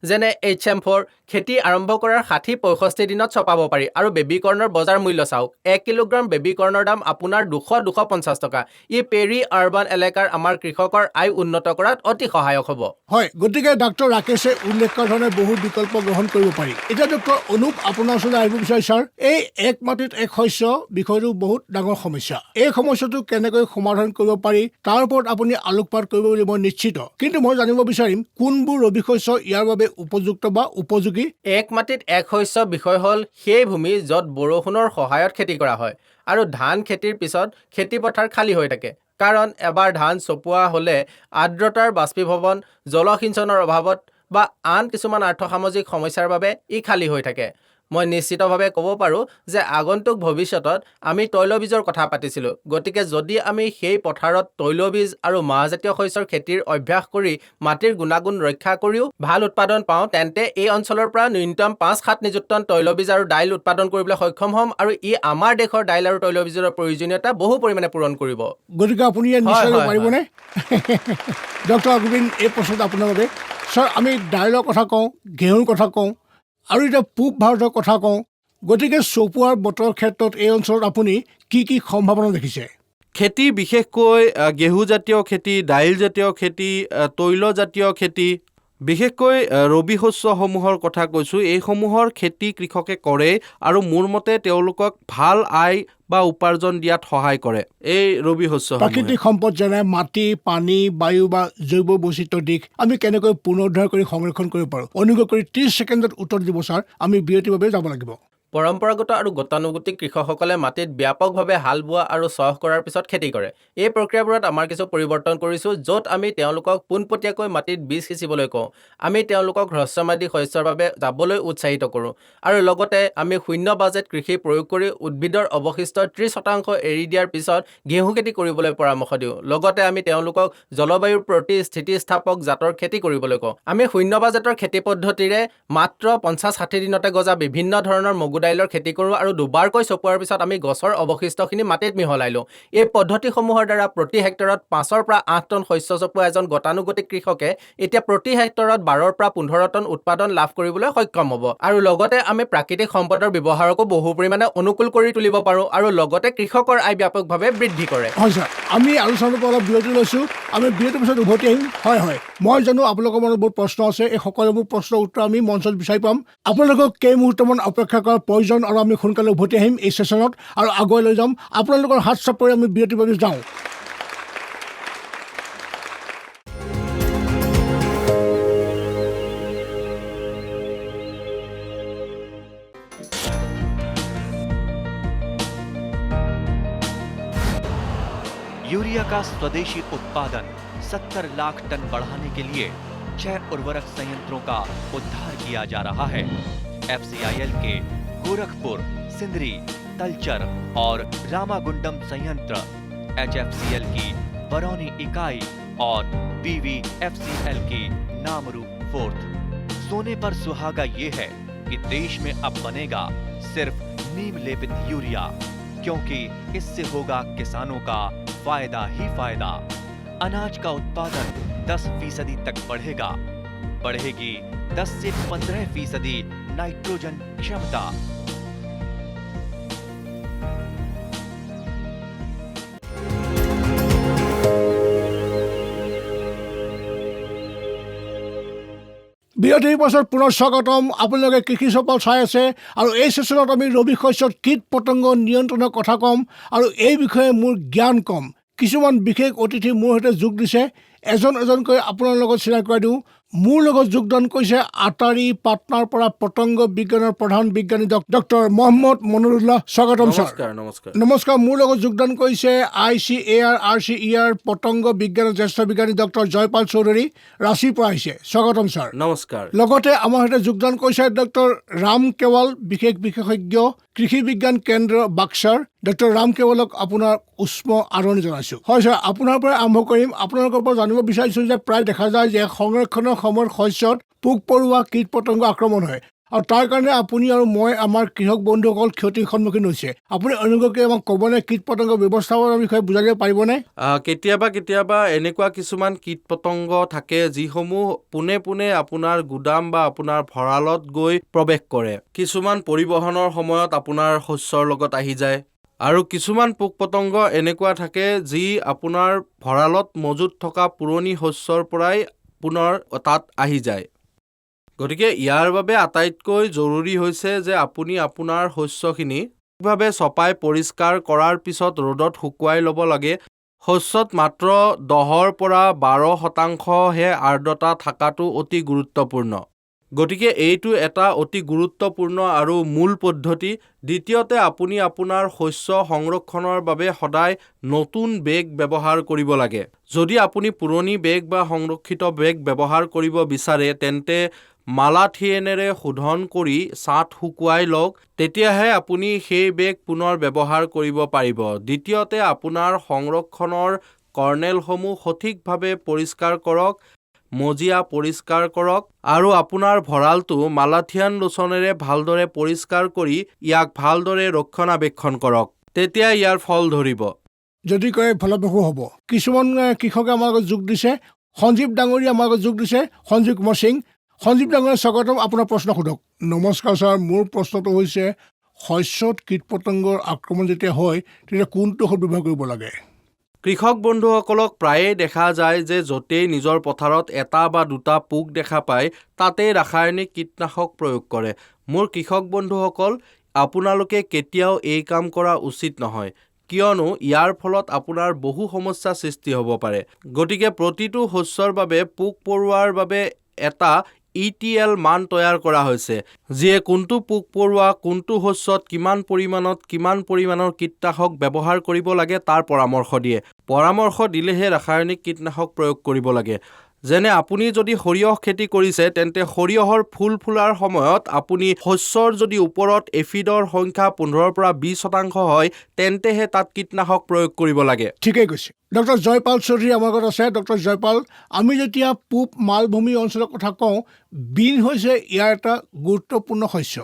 যেনে HM4 খেতি আৰম্ভ কৰাৰ 60-65 দিনত চপাব পাৰি আৰু বেবীকৰ্ণৰ বজাৰ মূল্য চাওক 1 কিলোগ্ৰাম বেবীকৰ্ণৰ দাম আপোনাৰ 200-250 টকা ই পেৰি আৰবান এলেকাৰ আমাৰ কৃষকৰ আয় উন্নত কৰাত অতি সহায়ক হ'ব হয় গতিকে ডাক্তৰ ৰাকেশে উল্লেখ কৰা ধৰণে বহু বিকল্প গ্ৰহণ কৰিব পাৰি এতিয়া ডক্টৰ অনুপ আপোনাৰ ওচৰলৈ আহিব বিচাৰিছে ছাৰ এই এক মাটিত এক শস্য বিষয়টো বহুত ডাঙৰ সমস্যা এই সমস্যাটো কেনেকৈ সমাধান কৰিব পাৰি তাৰ ওপৰত আপুনি আলোকপাত কৰিব বুলি মই নিশ্চিত কিন্তু মই জানিব বিচাৰিম কোনবোৰ ৰবি শস্য ইয়াৰ বাবে উপযুক্ত বা উপযোগী এক মাটিত এক শস্য বিষয় হ'ল সেই ভূমি য'ত বৰষুণৰ সহায়ত খেতি কৰা হয় আৰু ধান খেতিৰ পিছত খেতিপথাৰ খালী হৈ থাকে কাৰণ এবাৰ ধান চপোৱা হ'লে আৰ্দ্ৰতাৰ বাষ্পীভৱন জলসিঞ্চনৰ অভাৱত বা আন কিছুমান আৰ্থসামাজিক সমস্যাৰ বাবে ই খালী হৈ থাকে মই নিশ্চিতভাৱে ক'ব পাৰোঁ যে আগন্তুক ভৱিষ্যতত আমি তৈলবীজৰ কথা পাতিছিলোঁ গতিকে যদি আমি সেই পথাৰত তৈলবীজ আৰু মাহজাতীয় শস্যৰ খেতিৰ অভ্যাস কৰি মাটিৰ গুণাগুণ ৰক্ষা কৰিও ভাল উৎপাদন পাওঁ তেন্তে এই অঞ্চলৰ পৰা ন্যূনতম 5-7 নিযুত টন তৈলবীজ আৰু দাইল উৎপাদন কৰিবলৈ সক্ষম হ'ম আৰু ই আমাৰ দেশৰ দাইল আৰু তৈলবীজৰ প্ৰয়োজনীয়তা বহু পৰিমাণে পূৰণ কৰিব গতিকে আপুনি ইয়াত নিশ্চয় পাৰিবনে ডক্টৰ অৰবিন্দ এই প্ৰশ্নটো আপোনাৰ বাবে ছাৰ আমি দাইলৰ কথা কওঁ ঘেঁহুৰ কথা কওঁ আৰু এতিয়া পূব ভাৰতৰ কথা কওঁ গতিকে চপোৱাৰ বতৰৰ ক্ষেত্ৰত এই অঞ্চলত আপুনি কি কি সম্ভাৱনা দেখিছে খেতি বিশেষকৈ ঘেঁহুজাতীয় খেতি দাইলজাতীয় খেতি তৈলজাতীয় খেতি বিশেষকৈ ৰবি শস্যসমূহৰ কথা কৈছোঁ এইসমূহৰ খেতি কৃষকে কৰে আৰু মোৰ মতে তেওঁলোকক ভাল আয় বা উপাৰ্জন দিয়াত সহায় কৰে এই ৰবি শস্য প্ৰাকৃতিক সম্পদ যেনে মাটি পানী বায়ু বা জৈৱ বৈচিত্ৰ্যৰ দিশ আমি কেনেকৈ পুনৰুদ্ধাৰ কৰি সংৰক্ষণ কৰিব পাৰোঁ অনুগ্ৰহ কৰি 30 ছেকেণ্ডত উত্তৰ দিব ছাৰ আমি বিৰতিৰ বাবে যাব লাগিব পৰম্পৰাগত আৰু গতানুগতিক কৃষকসকলে মাটিত ব্যাপকভাৱে হাল বোৱা আৰু চহ কৰাৰ পিছত খেতি কৰে এই প্ৰক্ৰিয়াবোৰত আমাৰ কিছু পৰিৱৰ্তন কৰিছোঁ য'ত আমি তেওঁলোকক পোনপটীয়াকৈ মাটিত বীজ সিঁচিবলৈ কওঁ আমি তেওঁলোকক হ্ৰস্বম্যাদী শস্যৰ বাবে যাবলৈ উৎসাহিত কৰোঁ আৰু লগতে আমি শূন্য বাজেট কৃষি প্ৰয়োগ কৰি উদ্ভিদৰ অৱশিষ্ট 30% এৰি দিয়াৰ পিছত ঘেঁহু খেতি কৰিবলৈ পৰামৰ্শ দিওঁ লগতে আমি তেওঁলোকক জলবায়ুৰ প্ৰতি স্থিতিস্থাপক জাতৰ খেতি কৰিবলৈ কওঁ আমি শূন্য বাজেটৰ খেতি পদ্ধতিৰে মাত্ৰ 50-60 দিনতে গজা বিভিন্ন ধৰণৰ মগু দাইলৰ খেতি কৰোঁ আৰু দুবাৰকৈ চপোৱাৰ পিছত আমি গছৰ অৱশিষ্টখিনি মাটিত মিহলাই লওঁ এই পদ্ধতিসমূহৰ দ্বাৰা প্ৰতি হেক্টৰত 5-ৰ পৰা 8 টন শস্য চপোৱা এজন গতানুগতিক কৃষকে এতিয়া প্ৰতি হেক্টৰত 12-ৰ পৰা 15 টন উৎপাদন লাভ কৰিবলৈ সক্ষম হ'ব আৰু লগতে আমি প্ৰাকৃতিক সম্পদৰ ব্যৱহাৰকো বহু পৰিমাণে অনুকূল কৰি তুলিব পাৰোঁ আৰু লগতে কৃষকৰ আয় ব্যাপকভাৱে বৃদ্ধি কৰে হয় ছাৰ আমি আলোচনাৰ পৰা অলপ বিৰতি লৈছোঁ আমি বিৰতিৰ পিছত উভতি আহিম হয় মই জানো আপোনালোকৰ মনত বহুত প্ৰশ্ন আছে এই সকলোবোৰ প্ৰশ্নৰ উত্তৰ আমি মঞ্চত বিচাৰি পাম আপোনালোকক কেই মুহূৰ্তমান অপেক্ষা কৰাৰ প্ৰয়োজন আৰু আমি সোনকালে উভতি আহিম এই ছেশ্যনত আৰু আগুৱাই লৈ যাম আপোনালোকৰ হাত চাপৰি আমি বিৰতিৰ বাবে যাওঁ यूरिया का स्वदेशी उत्पादन 70 लाख टन बढ़ाने के लिए 6 उर्वरक संयंत्रों का उद्धार किया जा रहा है FCIL के गोरखपुर सिंदरी तलचर और रामागुंडम संयंत्र HFCL की बरौनी इकाई और BVFCL की नामरू फोर्थ सोने पर सुहागा ये है कि देश में अब बनेगा सिर्फ नीम लेपित यूरिया क्योंकि इससे होगा किसानों का फायदा ही फायदा अनाज का उत्पादन 10% तक बढ़ेगा बढ़ेगी 10 से 15% नाइट्रोजन क्षमता বিৰতিৰ পাছত পুনৰ স্বাগতম আপোনালোকে কৃষি চপল চাই আছে আৰু এই ছেশ্যনত আমি ৰবি শস্যত কীট পতংগ নিয়ন্ত্ৰণৰ কথা ক'ম আৰু এই বিষয়ে মোৰ জ্ঞান কম কিছুমান বিশেষ অতিথি মোৰ সৈতে যোগ দিছে এজনকৈ আপোনাৰ লগত চিনাকি কৰাই দিওঁ মোৰ লগত যোগদান কৰিছে আটাৰী পাটনাৰ পৰা পতংগ বিজ্ঞানৰ প্ৰধান বিজ্ঞানী ডক্টৰ মহম্মদ মনিৰুল্লাহ স্বাগতম ছাৰ নমস্কাৰ মোৰ লগত যোগদান কৰিছে ICAR RCER পতংগ বিজ্ঞানৰ জ্যেষ্ঠ বিজ্ঞানী ডক্টৰ জয়পাল চৌধুৰী ৰাঁচীৰ পৰা আহিছে স্বাগতম ছাৰ নমস্কাৰ লগতে আমাৰ সৈতে যোগদান কৰিছে ডক্টৰ ৰাম কেৱাল বিশেষজ্ঞ কৃষি বিজ্ঞান কেন্দ্ৰ বাক্সাৰ ডক্টৰ ৰাম কেৱালক আপোনাৰ উষ্ম আদৰণি জনাইছোঁ হয় ছাৰ আপোনাৰ পৰা আৰম্ভ কৰিম আপোনালোকৰ পৰা জানিব বিচাৰিছোঁ যে প্ৰায় দেখা যায় যে সংৰক্ষণৰ সময়ত শস্যত পোক পৰুৱা কীট পতংগ আক্ৰমণ হয় আৰু তাৰ কাৰণে আপুনি আৰু মই আমাৰ কৃষক বন্ধুসকল ক্ষতিৰ সন্মুখীন হৈছে। আপুনি অনুগ্ৰহ কৰি আমাক ক'বনে কীট পতংগ ব্যৱস্থাপনাৰ বিষয়ে বুজাই দিব পাৰিবনে? কেতিয়াবা এনেকুৱা কিছুমান কীট পতংগ থাকে যিসমূহ পোনে পোনে আপোনাৰ গুদাম বা আপোনাৰ ভঁৰালত গৈ প্ৰৱেশ কৰে। কিছুমান পৰিবহণৰ সময়ত আপোনাৰ শস্যৰ লগত আহি যায়। আৰু কিছুমান পোক পতংগ এনেকুৱা থাকে যি আপোনাৰ ভঁৰালত মজুত থকা পুৰণি শস্যৰ পৰাই পুনৰ তাত আহি যায়। গতিকে ইয়াৰ বাবে আটাইতকৈ জৰুৰী হৈছে যে আপুনি আপোনাৰ শস্যখিনি ঠিকভাৱে চপাই পৰিষ্কাৰ কৰাৰ পিছত ৰ'দত শুকুৱাই ল'ব লাগে। শস্যত মাত্ৰ 10-12% আৰ্দ্ৰতা থকাটো অতি গুৰুত্বপূৰ্ণ। গতিকে এইটো এটা অতি গুৰুত্বপূৰ্ণ আৰু মূল পদ্ধতি। দ্বিতীয়তে আপুনি আপোনাৰ শস্য সংৰক্ষণৰ বাবে সদায় নতুন বেগ ব্যৱহাৰ কৰিব লাগে। যদি আপুনি পুৰণি বেগ বা সংৰক্ষিত বেগ ব্যৱহাৰ কৰিব বিচাৰে তেন্তে মালাথিয়েনেৰে শোধন কৰি ছাট শুকুৱাই লওক, তেতিয়াহে আপুনি সেই বেগ পুনৰ ব্যৱহাৰ কৰিব পাৰিব। দ্বিতীয়তে আপোনাৰ সংৰক্ষণৰ কৰ্নেলসমূহ সঠিকভাৱে পৰিষ্কাৰ কৰক, মজিয়া পৰিষ্কাৰ কৰক আৰু আপোনাৰ ভঁৰালটো মালাথিয়ান লোচনেৰে ভালদৰে পৰিষ্কাৰ কৰি ইয়াক ভালদৰে ৰক্ষণাবেক্ষণ কৰক। তেতিয়া ইয়াৰ ফল ধৰিব। যদি কৰে ফলপ্ৰসূ হ'ব। কিছুমান কৃষকে আমাৰ লগত যোগ দিছে। সঞ্জীৱ ডাঙৰীয়া আমাৰ লগত যোগ দিছে। সঞ্জীৱ কুমাৰ সিং। সঞ্জীৱ ডাঙৰীয়া স্বাগতম, আপোনাৰ প্ৰশ্ন সোধক। নমস্কাৰ ছাৰ, মোৰ প্ৰশ্নটো হৈছে শস্যত কীট পতংগৰ আক্ৰমণ যেতিয়া হয় তেতিয়া কোনটো ঔষধ ব্যৱহাৰ কৰিব লাগে? কৃষক বন্ধুসকলক প্ৰায়েই দেখা যায় যে য'তেই নিজৰ পথাৰত এটা বা দুটা পোক দেখা পায় তাতেই ৰাসায়নিক কীটনাশক প্ৰয়োগ কৰে। মোৰ কৃষক বন্ধুসকল, আপোনালোকে কেতিয়াও এই কাম কৰা উচিত নহয়, কিয়নো ইয়াৰ ফলত আপোনাৰ বহু সমস্যা সৃষ্টি হ'ব পাৰে। গতিকে প্ৰতিটো শস্যৰ বাবে পোক পৰুৱাৰ বাবে এটা ETL মান তৈয়াৰ কৰা হৈছে, যিয়ে কোনটো পোক পৰুৱা কোনটো শস্যত কিমান পৰিমাণৰ কীটনাশক ব্যৱহাৰ কৰিব লাগে তাৰ পৰামৰ্শ দিয়ে। পৰামৰ্শ দিলেহে ৰাসায়নিক কীটনাশক প্ৰয়োগ কৰিব লাগে। যেনে আপুনি যদি সৰিয়হ খেতি কৰিছে তেন্তে সৰিয়হৰ ফুল ফুলাৰ সময়ত আপুনি শস্যৰ যদি ওপৰত এফিডৰ সংখ্যা 15-20% হয় তেন্তেহে তাত কীটনাশক প্ৰয়োগ কৰিব লাগে। ঠিকেই কৈছে। ডক্টৰ জয়পাল চৌধুৰী আমাৰ লগত আছে। ডক্টৰ জয়পাল, আমি যেতিয়া পূব মালভূমি অঞ্চলৰ কথা কওঁ, বিন হৈছে ইয়াৰ এটা গুৰুত্বপূৰ্ণ শস্য।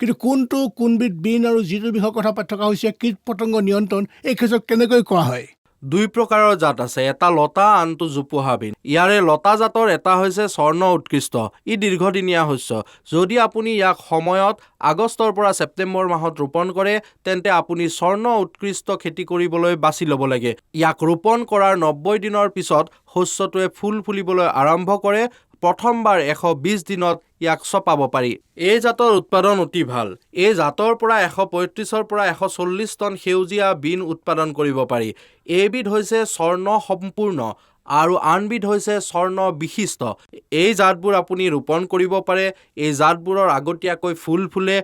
কিন্তু কোনবিধ বিন আৰু যিটো বিষয়ৰ কথা পাতি থকা হৈছে কীট পতংগ নিয়ন্ত্ৰণ, এই ক্ষেত্ৰত কেনেকৈ কৰা হয়? দুই প্ৰকাৰৰ জাত আছে, এটা লতা আনটো জোপোহা বিন। ইয়াৰে লতা জাতৰ এটা হৈছে স্বৰ্ণ উৎকৃষ্ট। ই দীৰ্ঘদিনীয়া শস্য। যদি আপুনি ইয়াক সময়ত আগষ্টৰ পৰা ছেপ্টেম্বৰ মাহত ৰোপণ কৰে তেন্তে আপুনি স্বৰ্ণ উৎকৃষ্ট খেতি কৰিবলৈ বাছি ল'ব লাগে। ইয়াক ৰোপণ কৰাৰ 90 দিনৰ পিছত শস্যটোৱে ফুল ফুলিবলৈ আৰম্ভ কৰে। প্ৰথমবাৰ 120 দিনত ইয়াক চপাব পাৰি। এই জাতৰ উৎপাদন অতি ভাল। এই জাতৰ পৰা 135-140 টন সেউজীয়া বিন উৎপাদন কৰিব পাৰি। এইবিধ হৈছে স্বৰ্ণ সম্পূৰ্ণ আৰু আনবিধ হৈছে স্বৰ্ণ বিশিষ্ট। এই জাতবোৰ আপুনি ৰোপণ কৰিব পাৰে। এই জাতবোৰৰ আগতীয়াকৈ ফুল ফুলে।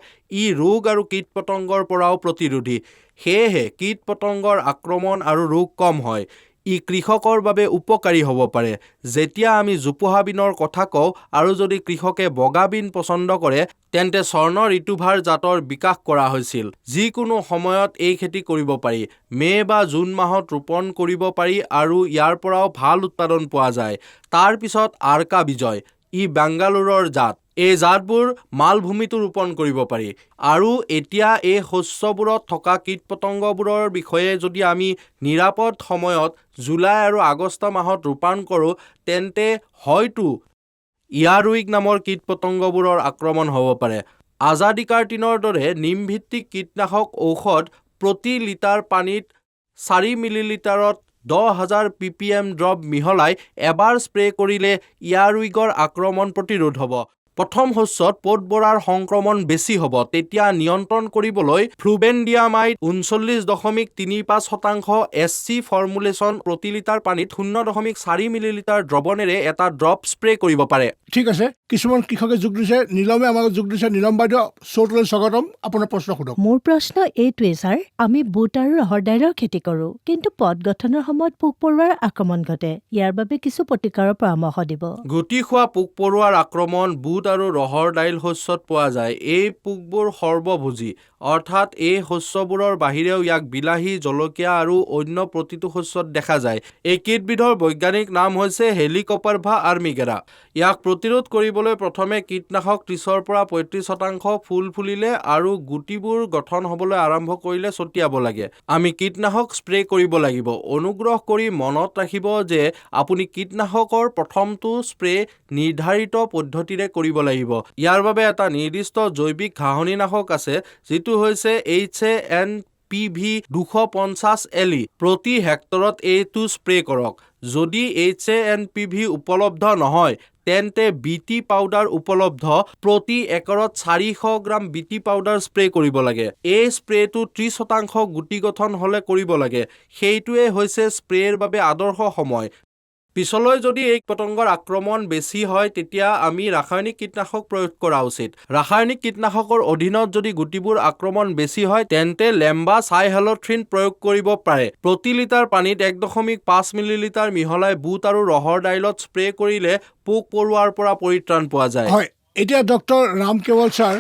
ই ৰোগ আৰু কীট পতংগৰ পৰাও প্ৰতিৰোধী। সেয়েহে কীট পতংগৰ আক্ৰমণ আৰু ৰোগ কম হয়। ই কৃষকৰ বাবে উপকাৰী হ'ব পাৰে। যেতিয়া আমি জোপোহা বিনৰ কথা কওঁ আৰু যদি কৃষকে বগা বিন পচন্দ কৰে তেন্তে স্বৰ্ণ ঋতুভাৰ জাতৰ বিকাশ কৰা হৈছিল। যিকোনো সময়ত এই খেতি কৰিব পাৰি। মে' বা জুন মাহত ৰোপণ কৰিব পাৰি আৰু ইয়াৰ পৰাও ভাল উৎপাদন পোৱা যায়। তাৰ পিছত আৰ্কা বিজয়, ই বাংগালোৰৰ জাত। এই জাতবোৰ মালভূমিতো ৰোপণ কৰিব পাৰি। আৰু এতিয়া এই শস্যবোৰত থকা কীট পতংগবোৰৰ বিষয়ে যদি আমি নিৰাপদ সময়ত জুলাই আৰু আগষ্ট মাহত ৰোপণ কৰোঁ তেন্তে হয়তো ইয়াৰুইক নামৰ কীট পতংগবোৰৰ আক্ৰমণ হ'ব পাৰে। আজাদিকাৰ্টিনৰ দৰে নিমভিত্তিক কীটনাশক ঔষধ প্ৰতি লিটাৰ পানীত 4 মিলিলিটাৰত 10,000 ppm ড্ৰপ মিহলাই এবাৰ স্প্ৰে কৰিলে ইয়াৰুইকৰ আক্ৰমণ প্ৰতিৰোধ হ'ব। প্ৰথম শস্যত পোত বৰাৰ সংক্ৰমণ বেছি হ'ব, তেতিয়া নিয়ন্ত্ৰণ কৰিবলৈ ফ্লুবেণ্ডিয়ামাইড 39.35% SC ফৰ্মুলেশ্যন প্ৰতি লিটাৰ পানীত 0.4 মিলিলিটাৰ দ্ৰৱণেৰে এটা ড্ৰপ স্প্ৰে কৰিব পাৰে। ঠিক আছে। কিছুমান কৃষকে যোগ দিছে। নীলমে আমাক যোগ দিছে। নীলম বাইদেউ, শ্ৰোতালৈ স্বাগতম, আপোনাৰ প্ৰশ্ন সোধক। মোৰ প্ৰশ্ন এইটোৱে ছাৰ, আমি বুট আৰু ৰহৰ দাইলৰ খেতি কৰোঁ, কিন্তু পদ গঠনৰ সময়ত পোক পৰুৱাৰ আক্ৰমণ ঘটে। ইয়াৰ বাবে কিছু প্ৰতিকাৰৰ পৰামৰ্শ দিব। গুটি খোৱা পোক পৰুৱাৰ আক্ৰমণ বুট বুট আৰু ৰহৰ দাইল শস্যত পোৱা যায়। এই পোকবোৰ সৰ্বভোজী, অৰ্থাৎ এই শস্যবোৰৰ বাহিৰেও ইয়াক বিলাহী, জলকীয়া আৰু অন্য প্ৰতিটো শস্যত দেখা যায়। এই কীটবিধৰ বৈজ্ঞানিক নাম হৈছে হেলিকপাৰভা আৰ্মিগেৰা। ইয়াক প্ৰতিৰোধ কৰিবলৈ প্ৰথমে কীটনাশক 30 পৰা 35% ফুল ফুলিলে আৰু গুটিবোৰ গঠন হ'বলৈ আৰম্ভ কৰিলে ছটিয়াব লাগে। আমি কীটনাশক স্প্ৰে কৰিব লাগিব। অনুগ্ৰহ কৰি মনত ৰাখিব যে আপুনি কীটনাশকৰ প্ৰথমটো স্প্ৰে নিৰ্ধাৰিত পদ্ধতিৰে কৰিব লাগিব। ইয়াৰ বাবে এটা নিৰ্দিষ্ট জৈৱিক ঘাঁহনিনাশক আছে, যিটো হৈছে HANPV 250 LE। প্ৰতি হেক্টৰত এইটো স্প্ৰে কৰক। যদি HANPV উপলব্ধ নহয় তেন্তে BT পাউডাৰ উপলব্ধ। প্ৰতি একৰত 400 গ্ৰাম BT পাউডাৰ স্প্ৰে কৰিব লাগে। এই স্প্ৰেটো 30% গুটি গঠন হ'লে কৰিব লাগে। সেইটোৱে হৈছে স্প্ৰেৰ বাবে আদৰ্শ সময়। পিছলৈ যদি এই পতংগৰ আক্ৰমণ বেছি হয় তেতিয়া আমি ৰাসায়নিক কীটনাশক প্ৰয়োগ কৰা উচিত। ৰাসায়নিক কীটনাশকৰ অধীনত যদি গুটিবোৰ আক্ৰমণ বেছি হয় তেন্তে লেম্বা চাইহেলথ্ৰিন প্ৰয়োগ কৰিব পাৰে। প্ৰতি লিটাৰ পানীত 1.5 মিলিলিটাৰ মিহলাই বুট আৰু ৰহৰ দাইলত স্প্ৰে কৰিলে পোক পৰুৱাৰ পৰা পৰিত্ৰাণ পোৱা যায়। হয়, এতিয়া ডক্টৰ ৰাম কেৱল ছাৰ,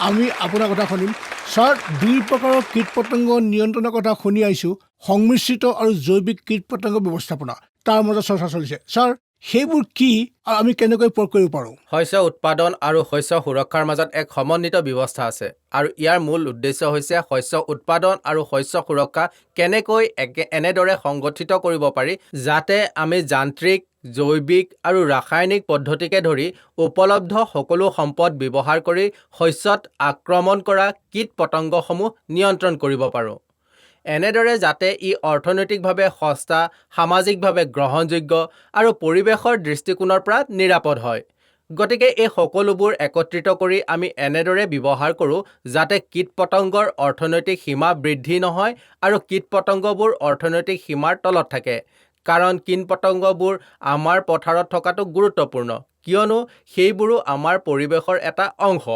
আমি আপোনাৰ কথা শুনিম। ছাৰ, 2 প্ৰকাৰৰ কীট পতংগ নিয়ন্ত্ৰণৰ কথা শুনি আহিছোঁ, সংমিশ্ৰিত আৰু জৈৱিক কীট পতংগ ব্যৱস্থাপনা, তাৰ মাজত চৰ্চা চলিছে। ছাৰ, সেইবোৰ কি আৰু আমি কেনেকৈ প্ৰয়োগ কৰিব পাৰোঁ? শস্য উৎপাদন আৰু শস্য সুৰক্ষাৰ মাজত এক সমন্বিত ব্যৱস্থা আছে, আৰু ইয়াৰ মূল উদ্দেশ্য হৈছে শস্য উৎপাদন আৰু শস্য সুৰক্ষা কেনেকৈ এনেদৰে সংগঠিত কৰিব পাৰি যাতে আমি যান্ত্ৰিক, জৈৱিক আৰু ৰাসায়নিক পদ্ধতিকে ধৰি উপলব্ধ সকলো সম্পদ ব্যৱহাৰ কৰি শস্যত আক্ৰমণ কৰা কীট পতংগসমূহ নিয়ন্ত্ৰণ কৰিব পাৰোঁ। এনেদৰে যাতে ই অৰ্থনৈতিকভাৱে সস্তা, সামাজিকভাৱে গ্ৰহণযোগ্য আৰু পৰিৱেশৰ দৃষ্টিকোণৰ পৰা নিৰাপদ হয়। গতিকে এই সকলোবোৰ একত্ৰিত কৰি আমি এনেদৰে ব্যৱহাৰ কৰোঁ যাতে কীট পতংগৰ অৰ্থনৈতিক সীমা বৃদ্ধি নহয় আৰু কীট পতংগবোৰ অৰ্থনৈতিক সীমাৰ তলত থাকে। কাৰণ কীট পতংগবোৰ আমাৰ পথাৰত থকাটো গুৰুত্বপূৰ্ণ, কিয়নো সেইবোৰো আমাৰ পৰিৱেশৰ এটা অংশ।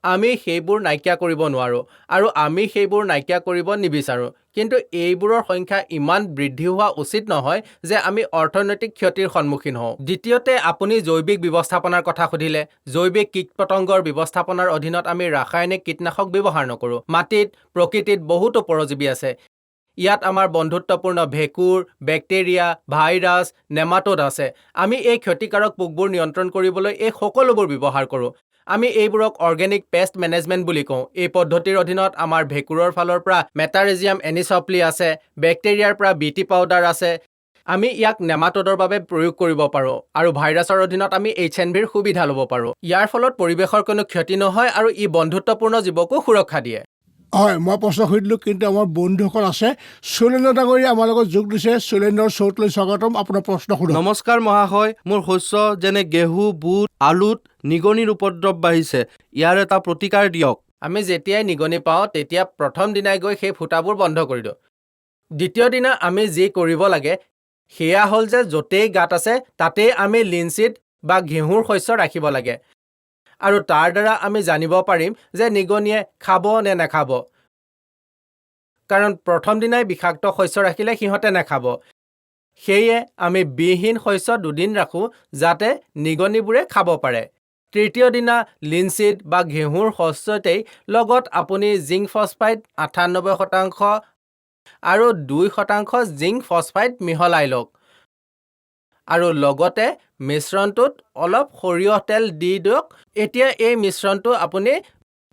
আমি সেইবোৰ নাইকিয়া কৰিব নোৱাৰোঁ আৰু আমি সেইবোৰ নাইকিয়া কৰিব নিবিচাৰোঁ, কিন্তু এইবোৰৰ সংখ্যা ইমান বৃদ্ধি হোৱা উচিত নহয় যে আমি অৰ্থনৈতিক ক্ষতিৰ সন্মুখীন হওঁ। দ্বিতীয়তে, আপুনি জৈৱিক ব্যৱস্থাপনাৰ কথা সুধিলে। জৈৱিক কীট পতংগৰ ব্যৱস্থাপনাৰ অধীনত আমি ৰাসায়নিক কীটনাশক ব্যৱহাৰ নকৰোঁ। মাটিত, প্ৰকৃতিত বহুতো পৰজীৱী আছে। ইয়াত আমাৰ বন্ধুত্বপূৰ্ণ ভেঁকুৰ, বেক্টেৰিয়া, ভাইৰাছ, নেমাটোড আছে। আমি এই ক্ষতিকাৰক পোকবোৰ নিয়ন্ত্ৰণ কৰিবলৈ এই সকলোবোৰ ব্যৱহাৰ কৰোঁ। আমি এইবোৰক অৰ্গেনিক পেষ্ট মেনেজমেণ্ট বুলি কওঁ। এই পদ্ধতিৰ অধীনত আমাৰ ভেঁকুৰৰ ফালৰ পৰা মেটাৰেজিয়াম এনিছপ্লি আছে, বেক্টেৰিয়াৰ পৰা BT পাউডাৰ আছে। আমি ইয়াক নেমাটোডৰ বাবে প্ৰয়োগ কৰিব পাৰোঁ আৰু ভাইৰাছৰ অধীনত আমি HNVৰ সুবিধা ল'ব পাৰোঁ। ইয়াৰ ফলত পৰিৱেশৰ কোনো ক্ষতি নহয় আৰু ই বন্ধুত্বপূৰ্ণ জীৱকো সুৰক্ষা দিয়ে। হয়, মই প্ৰশ্ন সুধিলোঁ, কিন্তু আমাৰ বন্ধুসকল আছে। শৈলেন্দ্ৰ ডাঙৰীয়া আমাৰ লগত যোগ দিছে। শৈলেন্দ্ৰৰ শ্ব'টোলৈ স্বাগতম। আপোনাৰ প্ৰশ্ন সোধক। নমস্কাৰ মহাশয়, মোৰ শস্য যেনে গেহু, বুট, আলুত নিগনিৰ উপদ্ৰৱ বাঢ়িছে। ইয়াৰ এটা প্ৰতিকাৰ দিয়ক। আমি যেতিয়াই নিগনি পাওঁ তেতিয়া প্ৰথম দিনাই গৈ সেই ফুটাবোৰ বন্ধ কৰি দিওঁ। দ্বিতীয় দিনা আমি যি কৰিব লাগে সেয়া হ'ল যে য'তেই গাঁত আছে তাতেই আমি লিনচিড বা ঘেঁহুৰ শস্য ৰাখিব লাগে, আৰু তাৰ দ্বাৰা আমি জানিব পাৰিম যে নিগনিয়ে খাব নে নাখাব। কাৰণ প্ৰথম দিনাই বিষাক্ত শস্য ৰাখিলে সিহঁতে নাখাব। সেয়ে আমি বিহীন শস্য 2 দিন ৰাখোঁ যাতে নিগনিবোৰে খাব পাৰে। তৃতীয় দিনা লিনচিড বা ঘেঁহুৰ শস্যতেই লগত আপুনি জিংক ফছফাইড 98% আৰু 2% জিংক ফছফাইড মিহলাই লওক, আৰু লগতে মিশ্ৰণটোত অলপ সৰিয়হ তেল দি দিয়ক। এতিয়া এই মিশ্ৰণটো আপুনি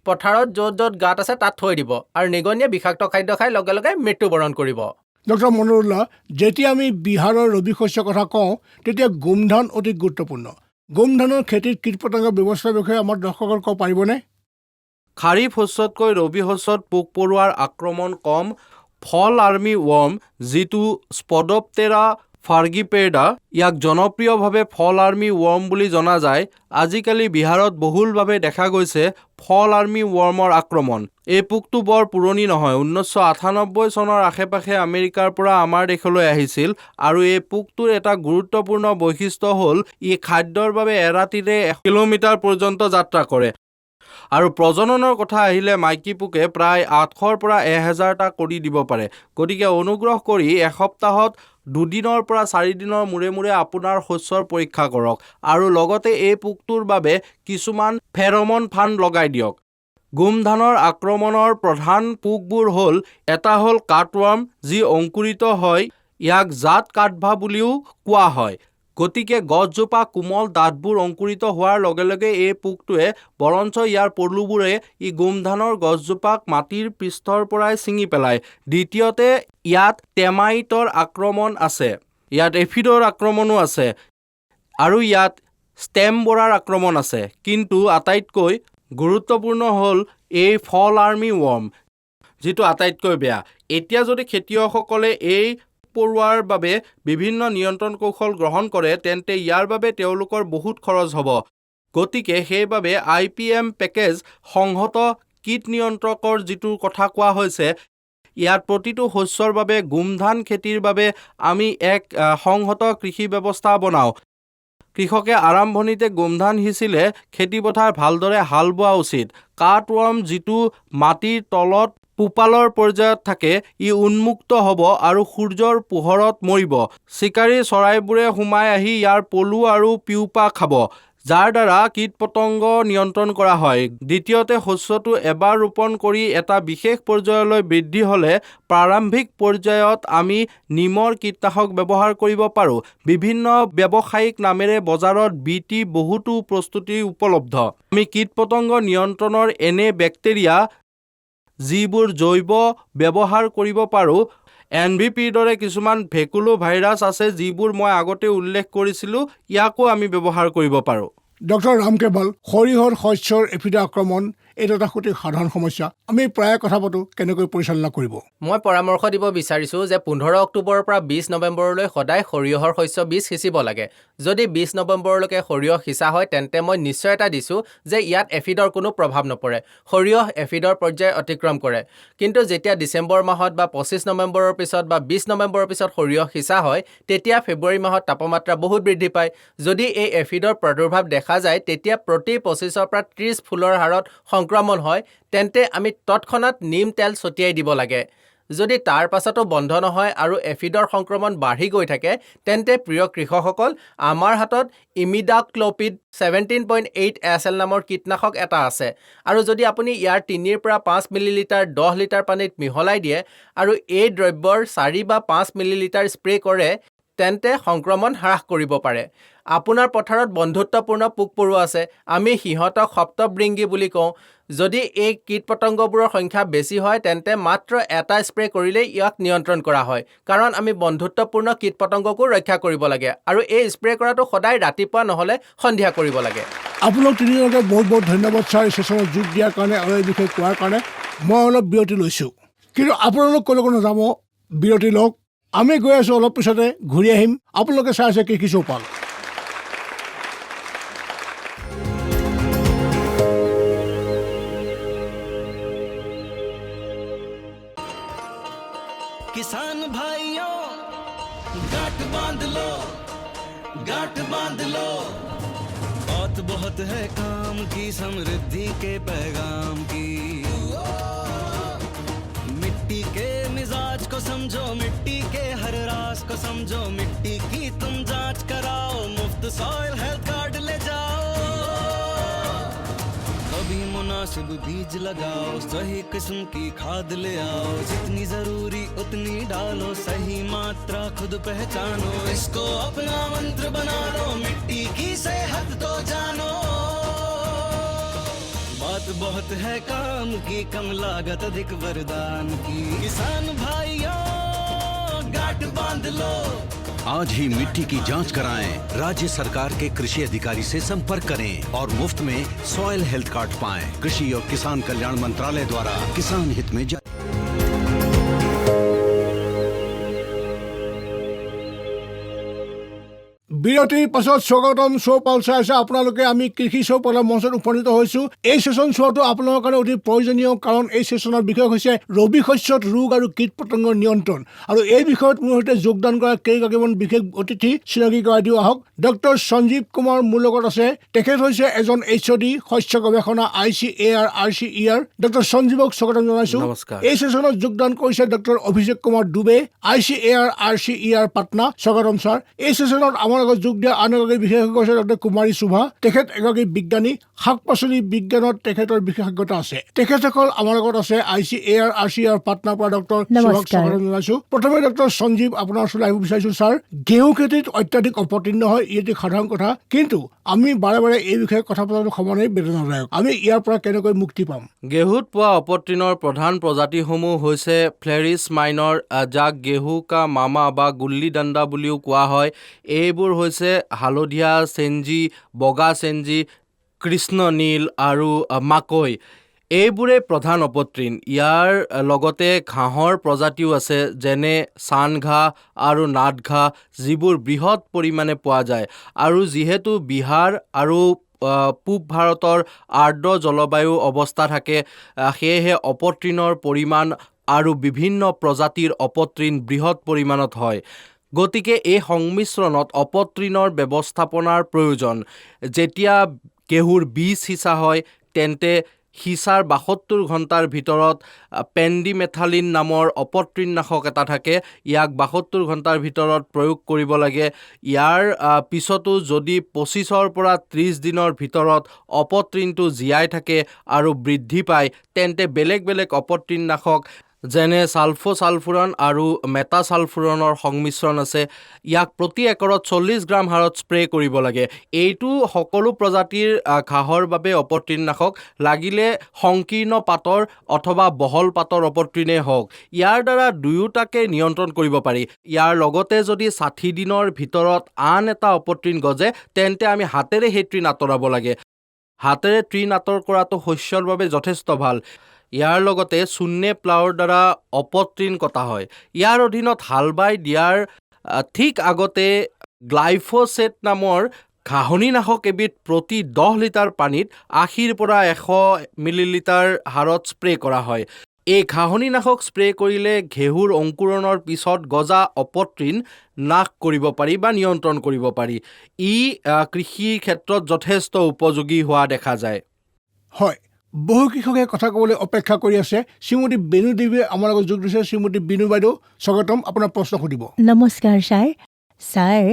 পথাৰত য'ত য'ত গাঁত আছে তাত থৈ দিব, আৰু নিগনিয়ে বিষাক্ত খাদ্য খাই লগে লগে মৃত্যুবৰণ কৰিব। ডক্টৰ মনিৰুল্লাহ, যেতিয়া আমি বিহাৰৰ ৰবি শস্যৰ কথা কওঁ তেতিয়া গোমধান অতি গুৰুত্বপূৰ্ণ। গোমধানৰ খেতিত কীট পতংগৰ ব্যৱস্থাৰ বিষয়ে আমাৰ দৰ্শকক ক'ব পাৰিবনে? খাৰিফ শস্যতকৈ ৰবি শস্যত পোক পৰুৱাৰ আক্ৰমণ কম। ফল আৰ্মি ৱৰ্ম, যিটো স্পডপ্টেৰা ফাৰ্গিপেডা, ইয়াক জনপ্ৰিয়ভাৱে ফল আৰ্মি ৱৰ্ম বুলি জনা যায়। আজিকালি বিহাৰত বহুলভাৱে দেখা গৈছে ফল আৰ্মি ৱৰ্মৰ আক্ৰমণ। এই পোকটো বৰ পুৰণি নহয়। 1998 চনৰ আশে-পাশে আমেৰিকাৰ পৰা আমাৰ দেশলৈ আহিছিল, আৰু এই পোকটোৰ এটা গুৰুত্বপূৰ্ণ বৈশিষ্ট্য হ'ল ই খাদ্যৰ বাবে এৰাতিতে 1 কিলোমিটাৰ পৰ্যন্ত যাত্ৰা কৰে। আৰু প্ৰজননৰ কথা আহিলে মাইকী পোকে প্ৰায় 800 পৰা 1000টা কণী দিব পাৰে। গতিকে অনুগ্ৰহ কৰি এসপ্তাহত 2 দিনৰ পৰা 4 দিনৰ মূৰে মূৰে আপোনাৰ শস্যৰ পৰীক্ষা কৰক আৰু লগতে এই পোকটোৰ বাবে কিছুমান ফেৰমন ফান লগাই দিয়ক। গোমধানৰ আক্ৰমণৰ প্ৰধান পোকবোৰ হ'ল এটা হ'ল কাটৱৰ্ম, যি অংকুৰিত হয়, ইয়াক জাত কাটভা বুলিও কোৱা হয়। গতিকে গছজোপা কোমল ডাঠবোৰ অংকুৰিত হোৱাৰ লগে লগে এই পোকটোৱে বৰঞ্চ ইয়াৰ পলুবোৰে গোমধানৰ গছজোপাক মাটিৰ পৃষ্ঠৰ পৰাই ছিঙি পেলায়। দ্বিতীয়তে ইয়াত টেমাইটৰ আক্ৰমণ আছে, ইয়াত এফিডৰ আক্ৰমণো আছে আৰু ইয়াত ষ্টেম বৰাৰ আক্ৰমণ আছে। কিন্তু আটাইতকৈ গুৰুত্বপূৰ্ণ হ'ল এই ফল আৰ্মি ৱৰ্ম, যিটো আটাইতকৈ বেয়া। এতিয়া যদি খেতিয়কসকলে এই পৰুৱাৰ বাবে বিভিন্ন নিয়ন্ত্ৰণ কৌশল গ্ৰহণ কৰে তেন্তে ইয়াৰ বাবে তেওঁলোকৰ বহুত খৰচ হ'ব। গতিকে সেইবাবে IPM পেকেজ সংহত কীট নিয়ন্ত্ৰকৰ যিটো কথা কোৱা হৈছে, ইয়াত প্ৰতিটো শস্যৰ বাবে গোমধান খেতিৰ বাবে আমি এক সংহত কৃষি ব্যৱস্থা বনাওঁ। কৃষকে আৰম্ভণিতে গোমধান সিঁচিলে খেতিপথাৰ ভালদৰে হাল বোৱা উচিত। কাটৱৰ্ম যিটো মাটিৰ তলত পোপালৰ পৰ্যায়ত থাকে, ই উন্মুক্ত হ'ব আৰু সূৰ্যৰ পোহৰত মৰিব। চিকাৰী চৰাইবোৰে সোমাই আহি ইয়াৰ পলু আৰু পিউপা খাব, যাৰ দ্বাৰা কীট পতংগ নিয়ন্ত্ৰণ কৰা হয়। দ্বিতীয়তে শস্যটো এবাৰ ৰোপণ কৰি এটা বিশেষ পৰ্যায়লৈ বৃদ্ধি হ'লে প্ৰাৰম্ভিক পৰ্যায়ত আমি নিমৰ কীটনাশক ব্যৱহাৰ কৰিব পাৰোঁ। বিভিন্ন ব্যৱসায়িক নামেৰে বজাৰত BT বহুতো প্ৰস্তুতি উপলব্ধ। আমি কীট পতংগ নিয়ন্ত্ৰণৰ এনে বেক্টেৰিয়া যিবোৰ জৈৱ ব্যৱহাৰ কৰিব পাৰোঁ। NVPৰ দৰে কিছুমান ভেকুলো ভাইৰাছ আছে যিবোৰ মই আগতে উল্লেখ কৰিছিলোঁ, ইয়াকো আমি ব্যৱহাৰ কৰিব পাৰোঁ। ডক্টৰ ৰামকেবাল, সৰিয়হৰ শস্যৰ এফিডা আক্ৰমণ এইটো এটা অতি সাধাৰণ সমস্যা। আমি প্ৰায় কথা পাতোঁ কেনেকৈ পৰিচালনা কৰিব। মই পৰামৰ্শ দিব বিচাৰিছোঁ যে 15 অক্টোবৰৰ পৰা 20 নৱেম্বৰলৈ সদায় সৰিয়হৰ শস্য বীজ সিঁচিব লাগে। যদি 20 নৱেম্বৰলৈকে সৰিয়হ সিঁচা হয় তেন্তে মই নিশ্চয়তা দিছোঁ যে ইয়াত এফিডৰ কোনো প্ৰভাৱ নপৰে। সৰিয়হ এফিডৰ পৰ্যায় অতিক্ৰম কৰে। কিন্তু যেতিয়া ডিচেম্বৰ মাহত বা 25 নৱেম্বৰৰ পিছত বা 20 নৱেম্বৰৰ পিছত সৰিয়হ সিঁচা হয়, তেতিয়া ফেব্ৰুৱাৰী মাহত তাপমাত্ৰা বহুত বৃদ্ধি পায়। যদি এই এফিডৰ প্ৰাদুৰ্ভাৱ দেখা যায় তেতিয়া প্ৰতি 25ৰ পৰা 30 ফুলৰ হাৰত সংক্ৰমণ হয়, তেন্তে আমি তৎক্ষণাত নিম তেল ছটিয়াই দিব লাগে। যদি তাৰ পাছতো বন্ধ নহয় আৰু এফিডৰ সংক্ৰমণ বাঢ়ি গৈ থাকে, তেন্তে প্ৰিয় কৃষকসকল, আমাৰ হাতত ইমিডাক্লপিড 17.8 SL নামৰ কীটনাশক এটা আছে। আৰু যদি আপুনি ইয়াৰ 3 পৰা 5 মিলিলিটাৰ 10 লিটাৰ পানীত মিহলাই দিয়ে আৰু এই দ্ৰব্যৰ 4 বা 5 মিলিলিটাৰ স্প্ৰে কৰে, তেন্তে সংক্ৰমণ হ্ৰাস কৰিব পাৰে। আপোনাৰ পথাৰত বন্ধুত্বপূৰ্ণ পোক পৰুৱা আছে, আমি সিহঁতক সপ্তবৃংগী বুলি কওঁ। যদি এই কীট পতংগবোৰৰ সংখ্যা বেছি হয় তেন্তে মাত্ৰ এটা স্প্ৰে কৰিলেই ইয়াক নিয়ন্ত্ৰণ কৰা হয়, কাৰণ আমি বন্ধুত্বপূৰ্ণ কীট পতংগকো ৰক্ষা কৰিব লাগে। আৰু এই স্প্ৰে কৰাটো সদায় ৰাতিপুৱা নহ'লে সন্ধিয়া কৰিব লাগে। আপোনালোক তিনিজনকে বহুত বহুত ধন্যবাদ ছাৰ, এই ছেশ্যনত যোগ দিয়াৰ কাৰণে আৰু এই বিষয়ে কোৱাৰ কাৰণে। মই অলপ বিৰতি লৈছোঁ, কিন্তু আপোনালোক ক'লৈকো নাযাব, বিৰতি লওক। আমি গৈ আছোঁ, অলপ পিছতে ঘূৰি আহিম। আপোনালোকে চাই আছে কৃষি চৌপাল। किसान भाइयों गांठ बांध लो, गांठ बांध लो, बहुत बहुत है काम की, समृद्धि के पैगाम की। मिट्टी के मिजाज को समझो, मिट्टी के हर राज को समझो, मिट्टी की तुम जांच कराओ, मुफ्त सॉइल हेल्थ कार्ड ले जाओ। कभी मुनासिब बीज लगाओ, सही किस्म की खाद ले आओ, जितनी जरूरी उतनी डालो, सही मात्रा खुद पहचानो, इसको अपना मंत्र बना लो, मिट्टी की सेहत तो जानो। बात बहुत है काम की, कम लागत अधिक वरदान की, किसान भाइयों गांठ बांध लो। आज ही मिट्टी की जांच कराएं, राज्य सरकार के कृषि अधिकारी से संपर्क करें और मुफ्त में सॉइल हेल्थ कार्ड पाएं। कृषि और किसान कल्याण मंत्रालय द्वारा किसान हित में जारी। বিৰতিৰ পাছত স্বাগতম শ্ব'পাল চাই আছে আপোনালোকে। আমি কৃষি শ্ব'পালৰ মঞ্চত উপনীত হৈছোঁ। এই ছেশ্যন চোৱাটো আপোনালোকৰ কাৰণে অতি প্ৰয়োজনীয়, কাৰণ এই ছেশ্যনৰ বিষয় হৈছে ৰবি শস্যত ৰোগ আৰু কীট পতংগৰ নিয়ন্ত্ৰণ। আৰু এই বিষয়ত মোৰ সৈতে যোগদান কৰা কেইগৰাকীমান বিশেষ অতিথি চিনাকি কৰাই দিওঁ আহক। ডক্টৰ সঞ্জীৱ কুমাৰ মোৰ লগত আছে। তেখেত হৈছে এজন HOD, শস্য গৱেষণা ICAR RCER। ডক্টৰ সঞ্জীৱক স্বাগতম জনাইছোঁ। নমস্কাৰ। এই ছেশ্যনত যোগদান কৰিছে ডক্টৰ অভিষেক কুমাৰ ডুবে, ICAR RCER পাটনা। স্বাগতম ছাৰ। এই ছেশ্যনত আমাৰ লগত যোগ দিয়া আন এগৰাকী বিশেষজ্ঞ হৈছে ডক্টৰ কুমাৰী শোভা। তেখেত এগৰাকী বিজ্ঞানী, শাক পাচলি বিজ্ঞানত তেখেতৰ বিশেষজ্ঞতা আছে। তেখেতসকল আমাৰ লগত আছে ICAR RCER পাটনাৰ পৰা ডক্টৰ শোভাক নমস্কাৰ। স্বাগতম জনাইছোঁ। প্ৰথমে ডক্টৰ সঞ্জীৱ আপোনাৰ ওচৰলৈ আহিব বিচাৰিছোঁ। ছাৰ, ঘেঁহু খেতিত অত্যাধিক অপতৃণ হয়, ই এটি সাধাৰণ কথা, কিন্তু আমি বাৰে বাৰে এই বিষয়ে কথা পতাটো সমানেই বেদনাদায়ক। আমি ইয়াৰ পৰা কেনেকৈ মুক্তি পাম? গেহুত পোৱা অপতৃণৰ প্ৰধান প্ৰজাতিসমূহ হৈছে ফ্লেৰিছ মাইনৰ, যাক গেহু কা মামা বা গুল্লি ডাণ্ডা বুলিও কোৱা হয়। এইবোৰ হৈছে হালধীয়া চেঞ্জি, বগা চেঞ্জি, কৃষ্ণনীল আৰু মাকৈ। এইবোৰে প্ৰধান অপতৃণ। ইয়াৰ লগতে ঘাঁহৰ প্ৰজাতিও আছে, যেনে চান ঘাঁহ আৰু নাট ঘাঁহ, যিবোৰ বৃহৎ পৰিমাণে পোৱা যায়। আৰু যিহেতু বিহাৰ আৰু পূব ভাৰতৰ আৰ্দ্ৰ জলবায়ু অৱস্থা থাকে, সেয়েহে অপতৃণৰ পৰিমাণ আৰু বিভিন্ন প্ৰজাতিৰ অপতৃণ বৃহৎ পৰিমাণত হয়। গতিকে এই সংমিশ্ৰণত অপতৃণৰ ব্যৱস্থাপনাৰ প্ৰয়োজন। যেতিয়া গেহুৰ বীজ সিঁচা হয়, তেন্তে সিঁচাৰ 72 ঘণ্টাৰ ভিতৰত পেণ্ডিমেথালিন নামৰ অপতৃণনাশক এটা থাকে, ইয়াক 72 ঘণ্টাৰ ভিতৰত প্ৰয়োগ কৰিব লাগে। ইয়াৰ পিছতো যদি 25 পৰা 30 দিনৰ ভিতৰত অপতৃণটো জীয়াই থাকে আৰু বৃদ্ধি পায়, তেন্তে বেলেগ বেলেগ অপতৃণনাশক যেনে ছালফোছালফুৰন আৰু মেটাছালফুৰণৰ সংমিশ্ৰণ আছে, ইয়াক প্ৰতি একৰত 40 গ্ৰাম হাৰত স্প্ৰে কৰিব লাগে। এইটো সকলো প্ৰজাতিৰ ঘাঁহৰ বাবে অপতৃণনাশক, লাগিলে সংকীৰ্ণ পাতৰ অথবা বহল পাতৰ অপতৃণেই হওক। ইয়াৰ দ্বাৰা দুয়োটাকে নিয়ন্ত্ৰণ কৰিব পাৰি। ইয়াৰ লগতে যদি 60 দিনৰ ভিতৰত আন এটা অপতৃণ গজে, তেন্তে আমি হাতেৰে সেই তৃণ আঁতৰাব লাগে। হাতেৰে তৃণ আঁতৰ কৰাটো শস্যৰ বাবে যথেষ্ট ভাল। ইয়াৰ লগতে চূৰ্ণে প্লাউৰ দ্বাৰা অপতৃণ কটা হয়। ইয়াৰ অধীনত হাল বাই দিয়াৰ ঠিক আগতে গ্লাইফোছেট নামৰ ঘাঁহনিনাশক এবিধ প্ৰতি 10 লিটাৰ পানীত 80 পৰা 100 মিলিলিটাৰ হাৰত স্প্ৰে কৰা হয়। এই ঘাঁহনিনাশক স্প্ৰে কৰিলে ঘেঁহুৰ অংকুৰণৰ পিছত গজা অপতৃণ নাশ কৰিব পাৰি বা নিয়ন্ত্ৰণ কৰিব পাৰি। ই কৃষিৰ ক্ষেত্ৰত যথেষ্ট উপযোগী হোৱা দেখা যায়। হয়, বহু কৃষকে কথা ক'বলৈ অপেক্ষা কৰি আছে। শ্ৰীমতী বেনু দেৱীয়ে আমাৰ লগত যোগ দিছে। শ্ৰীমতী বেনু বাইদেউ, স্বাগতম। আপোনাৰ প্ৰশ্ন সুধিব। নমস্কাৰ ছাৰ। ছাৰ,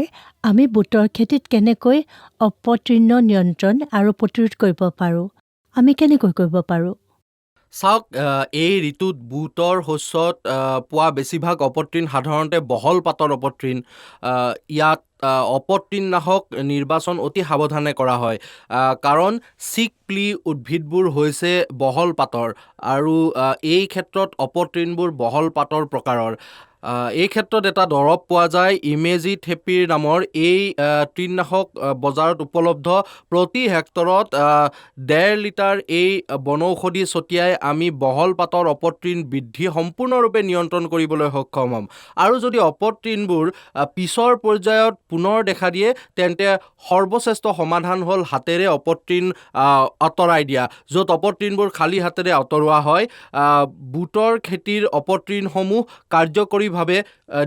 আমি বুটৰ খেতিত কেনেকৈ অপতৃণ নিয়ন্ত্ৰণ আৰু প্ৰতিৰোধ কৰিব পাৰোঁ? আমি কেনেকৈ কৰিব পাৰোঁ? চাওক, এই ঋতুত বুটৰ শস্যত পোৱা বেছিভাগ অপতৃণ সাধাৰণতে বহল পাতৰ অপতৃণ। ইয়াত অপতৃণনাশক নিৰ্বাচন অতি সাৱধানে কৰা হয়, কাৰণ চিকপ্লি উদ্ভিদবোৰ হৈছে বহল পাতৰ, আৰু এই ক্ষেত্ৰত অপতৃণবোৰ বহল পাতৰ প্ৰকাৰৰ। এই ক্ষেত্ৰত এটা দৰৱ পোৱা যায়, ইমেজি থেপিৰ নামৰ। এই তৃণনাশক বজাৰত উপলব্ধ। প্ৰতি হেক্টৰত 1.5 লিটাৰ এই বনৌষধি ছটিয়াই আমি বহল পাতৰ অপতৃণ বৃদ্ধি সম্পূৰ্ণৰূপে নিয়ন্ত্ৰণ কৰিবলৈ সক্ষম হ'ম। আৰু যদি অপতৃণবোৰ পিছৰ পৰ্যায়ত পুনৰ দেখা দিয়ে, তেন্তে সৰ্বশ্ৰেষ্ঠ সমাধান হ'ল হাতেৰে অপতৃণ আঁতৰাই দিয়া, য'ত অপতৃণবোৰ খালী হাতেৰে আঁতৰোৱা হয়। বুটৰ খেতিৰ অপতৃণসমূহ কাৰ্যকৰীভাৱে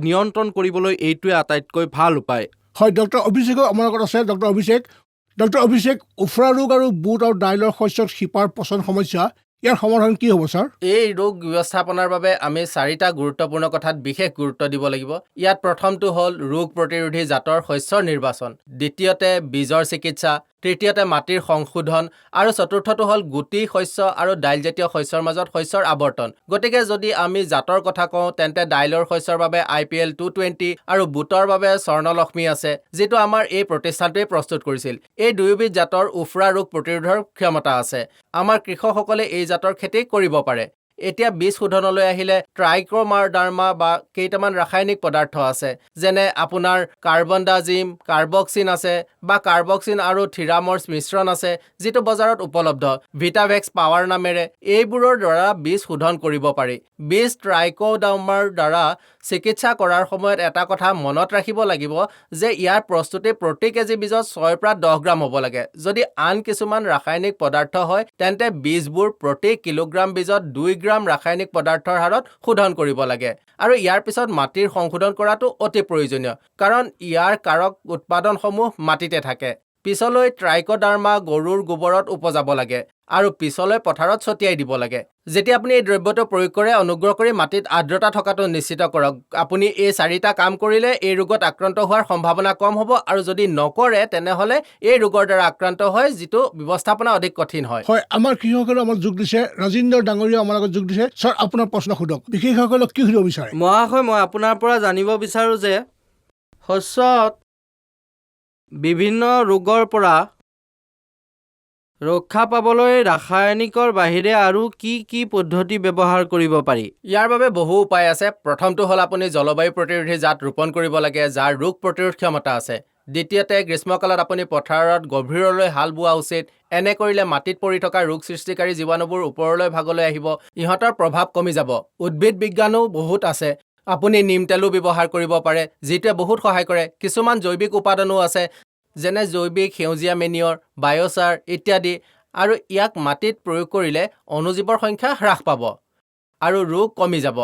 নিয়ন্ত্ৰণ কৰিবলৈ এইটোৱে আটাইতকৈ ভাল উপায়। হয়, ডক্টৰ অভিষেকো আমাৰ লগত আছে। ডক্টৰ অভিষেক, উফৰা ৰোগ আৰু বুট আৰু দাইলৰ শস্যত শিপাৰ পচন সমস্যা, ইয়াৰ সমাধান কি হ'ব ছাৰ? এই ৰোগ ব্যৱস্থাপনাৰ বাবে আমি 4টা গুৰুত্বপূৰ্ণ কথাত বিশেষ গুৰুত্ব দিব লাগিব। ইয়াত প্ৰথমটো হ'ল ৰোগ প্ৰতিৰোধী জাতৰ শস্যৰ নিৰ্বাচন, দ্বিতীয়তে বীজৰ চিকিৎসা, তৃতীয়তে মাটিৰ সংশোধন, আৰু চতুৰ্থটো হ'ল গুটি শস্য আৰু দাইলজাতীয় শস্যৰ মাজত শস্যৰ আৱৰ্তন। গতিকে যদি আমি জাতৰ কথা কওঁ, তেন্তে দাইলৰ শস্যৰ বাবে IPL 220 আৰু বুটৰ বাবে স্বৰ্ণলক্ষ্মী আছে, যিটো আমাৰ এই প্ৰতিষ্ঠানটোৱে প্ৰস্তুত কৰিছিল। এই দুয়োবিধ জাতৰ উফৰা ৰোগ প্ৰতিৰোধৰ ক্ষমতা আছে। আমাৰ কৃষকসকলে এই জাতৰ খেতি কৰিব পাৰে। এতিয়া বীজ শোধনলৈ আহিলে ট্ৰাইকোডাৰ্মা বা কেইটামান ৰাসায়নিক পদাৰ্থ আছে, যেনে আপোনাৰ কাৰ্বনডাজিম, কাৰ্বক্সিন আছে বা কাৰ্বক্সিন আৰু থিৰামৰ্ছ মিশ্ৰণ আছে, যিটো বজাৰত উপলব্ধ ভিটাভেক্স পাৱাৰ নামেৰে। এইবোৰৰ দ্বাৰা বীজ শোধন কৰিব পাৰি। বীজ ট্ৰাইকোডাৰ্মাৰ দ্বাৰা চিকিৎসা কৰাৰ সময়ত এটা কথা মনত ৰাখিব লাগিব যে ইয়াৰ প্ৰস্তুতি প্ৰতি কেজি বীজত 6 পৰা 10 গ্ৰাম হ'ব লাগে। যদি আন কিছুমান ৰাসায়নিক পদাৰ্থ হয় তেন্তে বীজবোৰ প্ৰতি কিলোগ্ৰাম বীজত 2 গ্ৰাম ৰাসায়নিক পদাৰ্থৰ হাৰত শোধন কৰিব লাগে। আৰু ইয়াৰ পিছত মাটিৰ সংশোধন কৰাটো অতি প্ৰয়োজনীয়, কাৰণ ইয়াৰ কাৰক উৎপাদনসমূহ মাটিতে থাকে। পিছলৈ ট্ৰাইকোডাৰ্মা গৰুৰ গোবৰত উপজাব লাগে আৰু পিছলৈ পথাৰত ছটিয়াই দিব লাগে। যেতিয়া আপুনি এই দ্ৰব্যটো প্ৰয়োগ কৰে, অনুগ্ৰহ কৰি মাটিত আৰ্দ্ৰতা থকাটো নিশ্চিত কৰক। আপুনি এই 4টা কাম কৰিলে এই ৰোগত আক্ৰান্ত হোৱাৰ সম্ভাৱনা কম হ'ব, আৰু যদি নকৰে তেনেহ'লে এই ৰোগৰ দ্বাৰা আক্ৰান্ত হয়, যিটো ব্যৱস্থাপনা অধিক কঠিন হয়। হয়, আমাৰ কৃষকসকলে আমাক যোগ দিছে। ৰাজেন্দ্ৰ ডাঙৰীয়া আমাৰ লগত যোগ দিছে। ছাৰ, আপোনাৰ প্ৰশ্ন সোধক। বিশেষসকলক কি সুধিব বিচাৰে? মহাশয়, মই আপোনাৰ পৰা জানিব বিচাৰোঁ যে শস্যত বিভিন্ন ৰোগৰ পৰা ৰক্ষা পাবলৈ ৰাসায়নিকৰ বাহিৰে আৰু কি কি পদ্ধতি ব্যৱহাৰ কৰিব পাৰি? ইয়াৰ বাবে বহু উপায় আছে। প্ৰথমটো হ'ল আপুনি জলবায়ু প্ৰতিৰোধী জাত ৰোপণ কৰিব লাগে, যাৰ ৰোগ প্ৰতিৰোধ ক্ষমতা আছে। দ্বিতীয়তে, গ্ৰীষ্মকালত আপুনি পথাৰত গভীৰলৈ হাল বোৱা উচিত। এনে কৰিলে মাটিত পৰি থকা ৰোগ সৃষ্টিকাৰী জীৱাণুবোৰ ওপৰলৈ ভাগলৈ আহিব, ইহঁতৰ প্ৰভাৱ কমি যাব। উদ্ভিদ বিজ্ঞানো বহুত আছে। আপুনি নিম তেলো ব্যৱহাৰ কৰিব পাৰে, যিটোৱে বহুত সহায় কৰে। কিছুমান জৈৱিক উপাদানো আছে, যেনে জৈৱিক সেউজীয়া মেনিয়ৰ, বায়'চাৰ ইত্যাদি, আৰু ইয়াক মাটিত প্ৰয়োগ কৰিলে অণুজীৱৰ সংখ্যা হ্ৰাস পাব আৰু ৰোগ কমি যাব।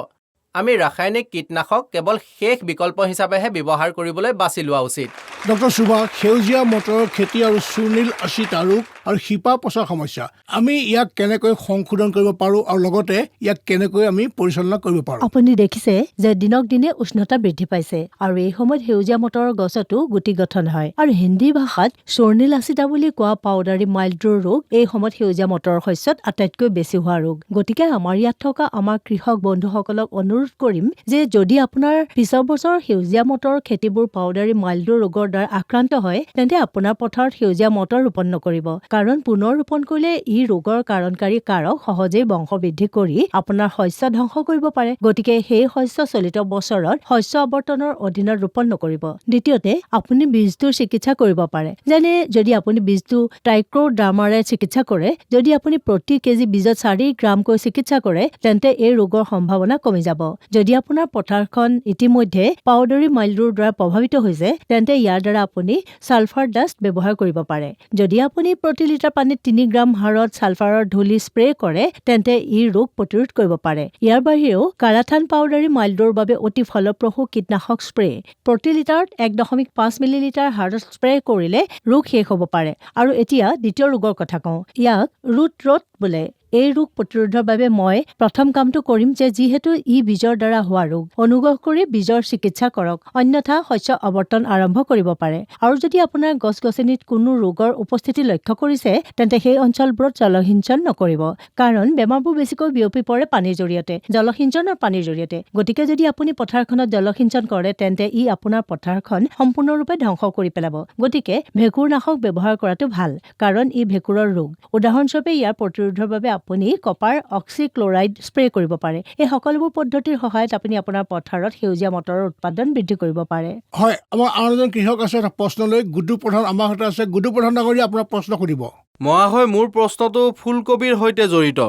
আমি ৰাসায়নিক কীটনাশক কেৱল শেষ বিকল্প হিচাপেহে ব্যৱহাৰ কৰিবলৈ বাছি লোৱা উচিত। ডক্টৰ সুভাষ, সেউজীয়া মটৰৰ খেতি আৰু চূৰ্ণিল আচিতা ৰোগ আৰু শিপা পচাৰ সমস্যা, আমি ইয়াক কেনেকৈ সংশোধন কৰিব পাৰোঁ আৰু লগতে ইয়াক কেনেকৈ আমি পৰিচালনা কৰিব পাৰোঁ? আপুনি দেখিছে যে দিনক দিনে উষ্ণতা বৃদ্ধি পাইছে আৰু এই সময়ত সেউজীয়া মটৰৰ গছতো গুটি গঠন হয়। আৰু হিন্দী ভাষাত চৰ্নিল আচিতা বুলি কোৱা পাউডাৰী মাইল্ড্যুৰ ৰোগ এই সময়ত সেউজীয়া মটৰৰ শস্যত আটাইতকৈ বেছি হোৱা ৰোগ। গতিকে আমাৰ ইয়াত থকা আমাৰ কৃষক বন্ধুসকলক অনুৰোধ কৰিম যে যদি আপোনাৰ পিছৰ বছৰ সেউজীয়া মটৰৰ খেতিবোৰ পাউডাৰী মাইল্ড্যুৰ ৰোগৰ দ্বাৰা আক্ৰান্ত হয়, তেন্তে আপোনাৰ পথাৰত সেউজীয়া মটৰ ৰোপণ নকৰিব, কাৰণ পুনৰ ৰোপণ কৰিলে ই ৰোগৰ কাৰণকাৰী কাৰক সহজেই বংশ বৃদ্ধি কৰি আপোনাৰ শস্য ধ্বংস কৰিব পাৰে। গতিকে সেই শস্য চলিত বছৰত শস্য আৱৰ্তনৰ অধীনত ৰোপণ নকৰিব। দ্বিতীয়তে, আপুনি বীজটোৰ চিকিৎসা কৰিব পাৰে, যেনে যদি আপুনি বীজটো ট্ৰাইকোডাৰ্মাৰে চিকিৎসা কৰে। যদি আপুনি প্ৰতি কেজি বীজত 4 গ্ৰামকৈ চিকিৎসা কৰে, তেন্তে এই ৰোগৰ সম্ভাৱনা কমি যাব। যদি আপোনাৰ পথাৰখন ইতিমধ্যে পাউডাৰী মাইল্ড্যুৰ দ্বাৰা প্ৰভাৱিত হৈছে, তেন্তে ইয়াৰ দ্বাৰা আপুনি ছালফাৰ ডাষ্ট ব্যৱহাৰ কৰিব পাৰে। যদি আপুনি প্ৰতি লিটাৰ পানীত 3 গ্ৰাম হাৰত ছালফাৰৰ ধূলি স্প্ৰে কৰে, তেন্তে ই ৰোগ প্ৰতিৰোধ কৰিব পাৰে। ইয়াৰ বাহিৰেও কাৰাথান পাউডাৰী মাইল্ড্যুৰ বাবে অতি ফলপ্ৰসূ কীটনাশক স্প্ৰে প্ৰতি লিটাৰত 1.5 মিলিলিটাৰ হাৰত স্প্ৰে কৰিলে ৰোগ শেষ হ'ব পাৰে। আৰু এতিয়া দ্বিতীয় ৰোগৰ কথা কওঁ, ইয়াক ৰুট ৰট বোলে। এই ৰোগ প্ৰতিৰোধৰ বাবে মই প্ৰথম কামটো কৰিম যে যিহেতু ই বীজৰ দ্বাৰা হোৱা ৰোগ, অনুগ্ৰহ কৰি বীজৰ চিকিৎসা কৰক, অন্যথা শস্য আৱৰ্তন আৰম্ভ কৰিব পাৰে। আৰু যদি আপোনাৰ গছ-গছনিত কোনো ৰোগৰ উপস্থিতি লক্ষ্য কৰিছে, তেন্তে সেই অঞ্চলবোৰত জলসিঞ্চন নকৰিব, কাৰণ বেমাৰবোৰ বেছিকৈ বিয়পি পৰে পানীৰ জৰিয়তে, জলসিঞ্চন আৰু পানীৰ জৰিয়তে। গতিকে যদি আপুনি পথাৰখনত জলসিঞ্চন কৰে, তেন্তে ই আপোনাৰ পথাৰখন সম্পূৰ্ণৰূপে ধ্বংস কৰি পেলাব। গতিকে ভেঁকুৰনাশক ব্যৱহাৰ কৰাটো ভাল, কাৰণ ই ভেঁকুৰৰ ৰোগ। উদাহৰণস্বৰূপে ইয়াৰ প্ৰতিৰোধৰ বাবে আপুনি কপাৰ অক্সিক্লৰাইড স্প্ৰে কৰিব পাৰে। এই সকলোবোৰ পদ্ধতিৰ সহায়ত আপুনি আপোনাৰ পথাৰত সেউজীয়া মটৰৰ উৎপাদন বৃদ্ধি কৰিব পাৰে। হয়, আমাৰ আন এজন কৃষক আছে এটা প্ৰশ্নলৈ। গুডু প্ৰধান আমাৰ সৈতে আছে। গুডু প্ৰধান ডাঙৰীয়া, আপোনাৰ প্ৰশ্ন সুধিব। মহাশয়, মোৰ প্ৰশ্নটো ফুলকবিৰ সৈতে জড়িত।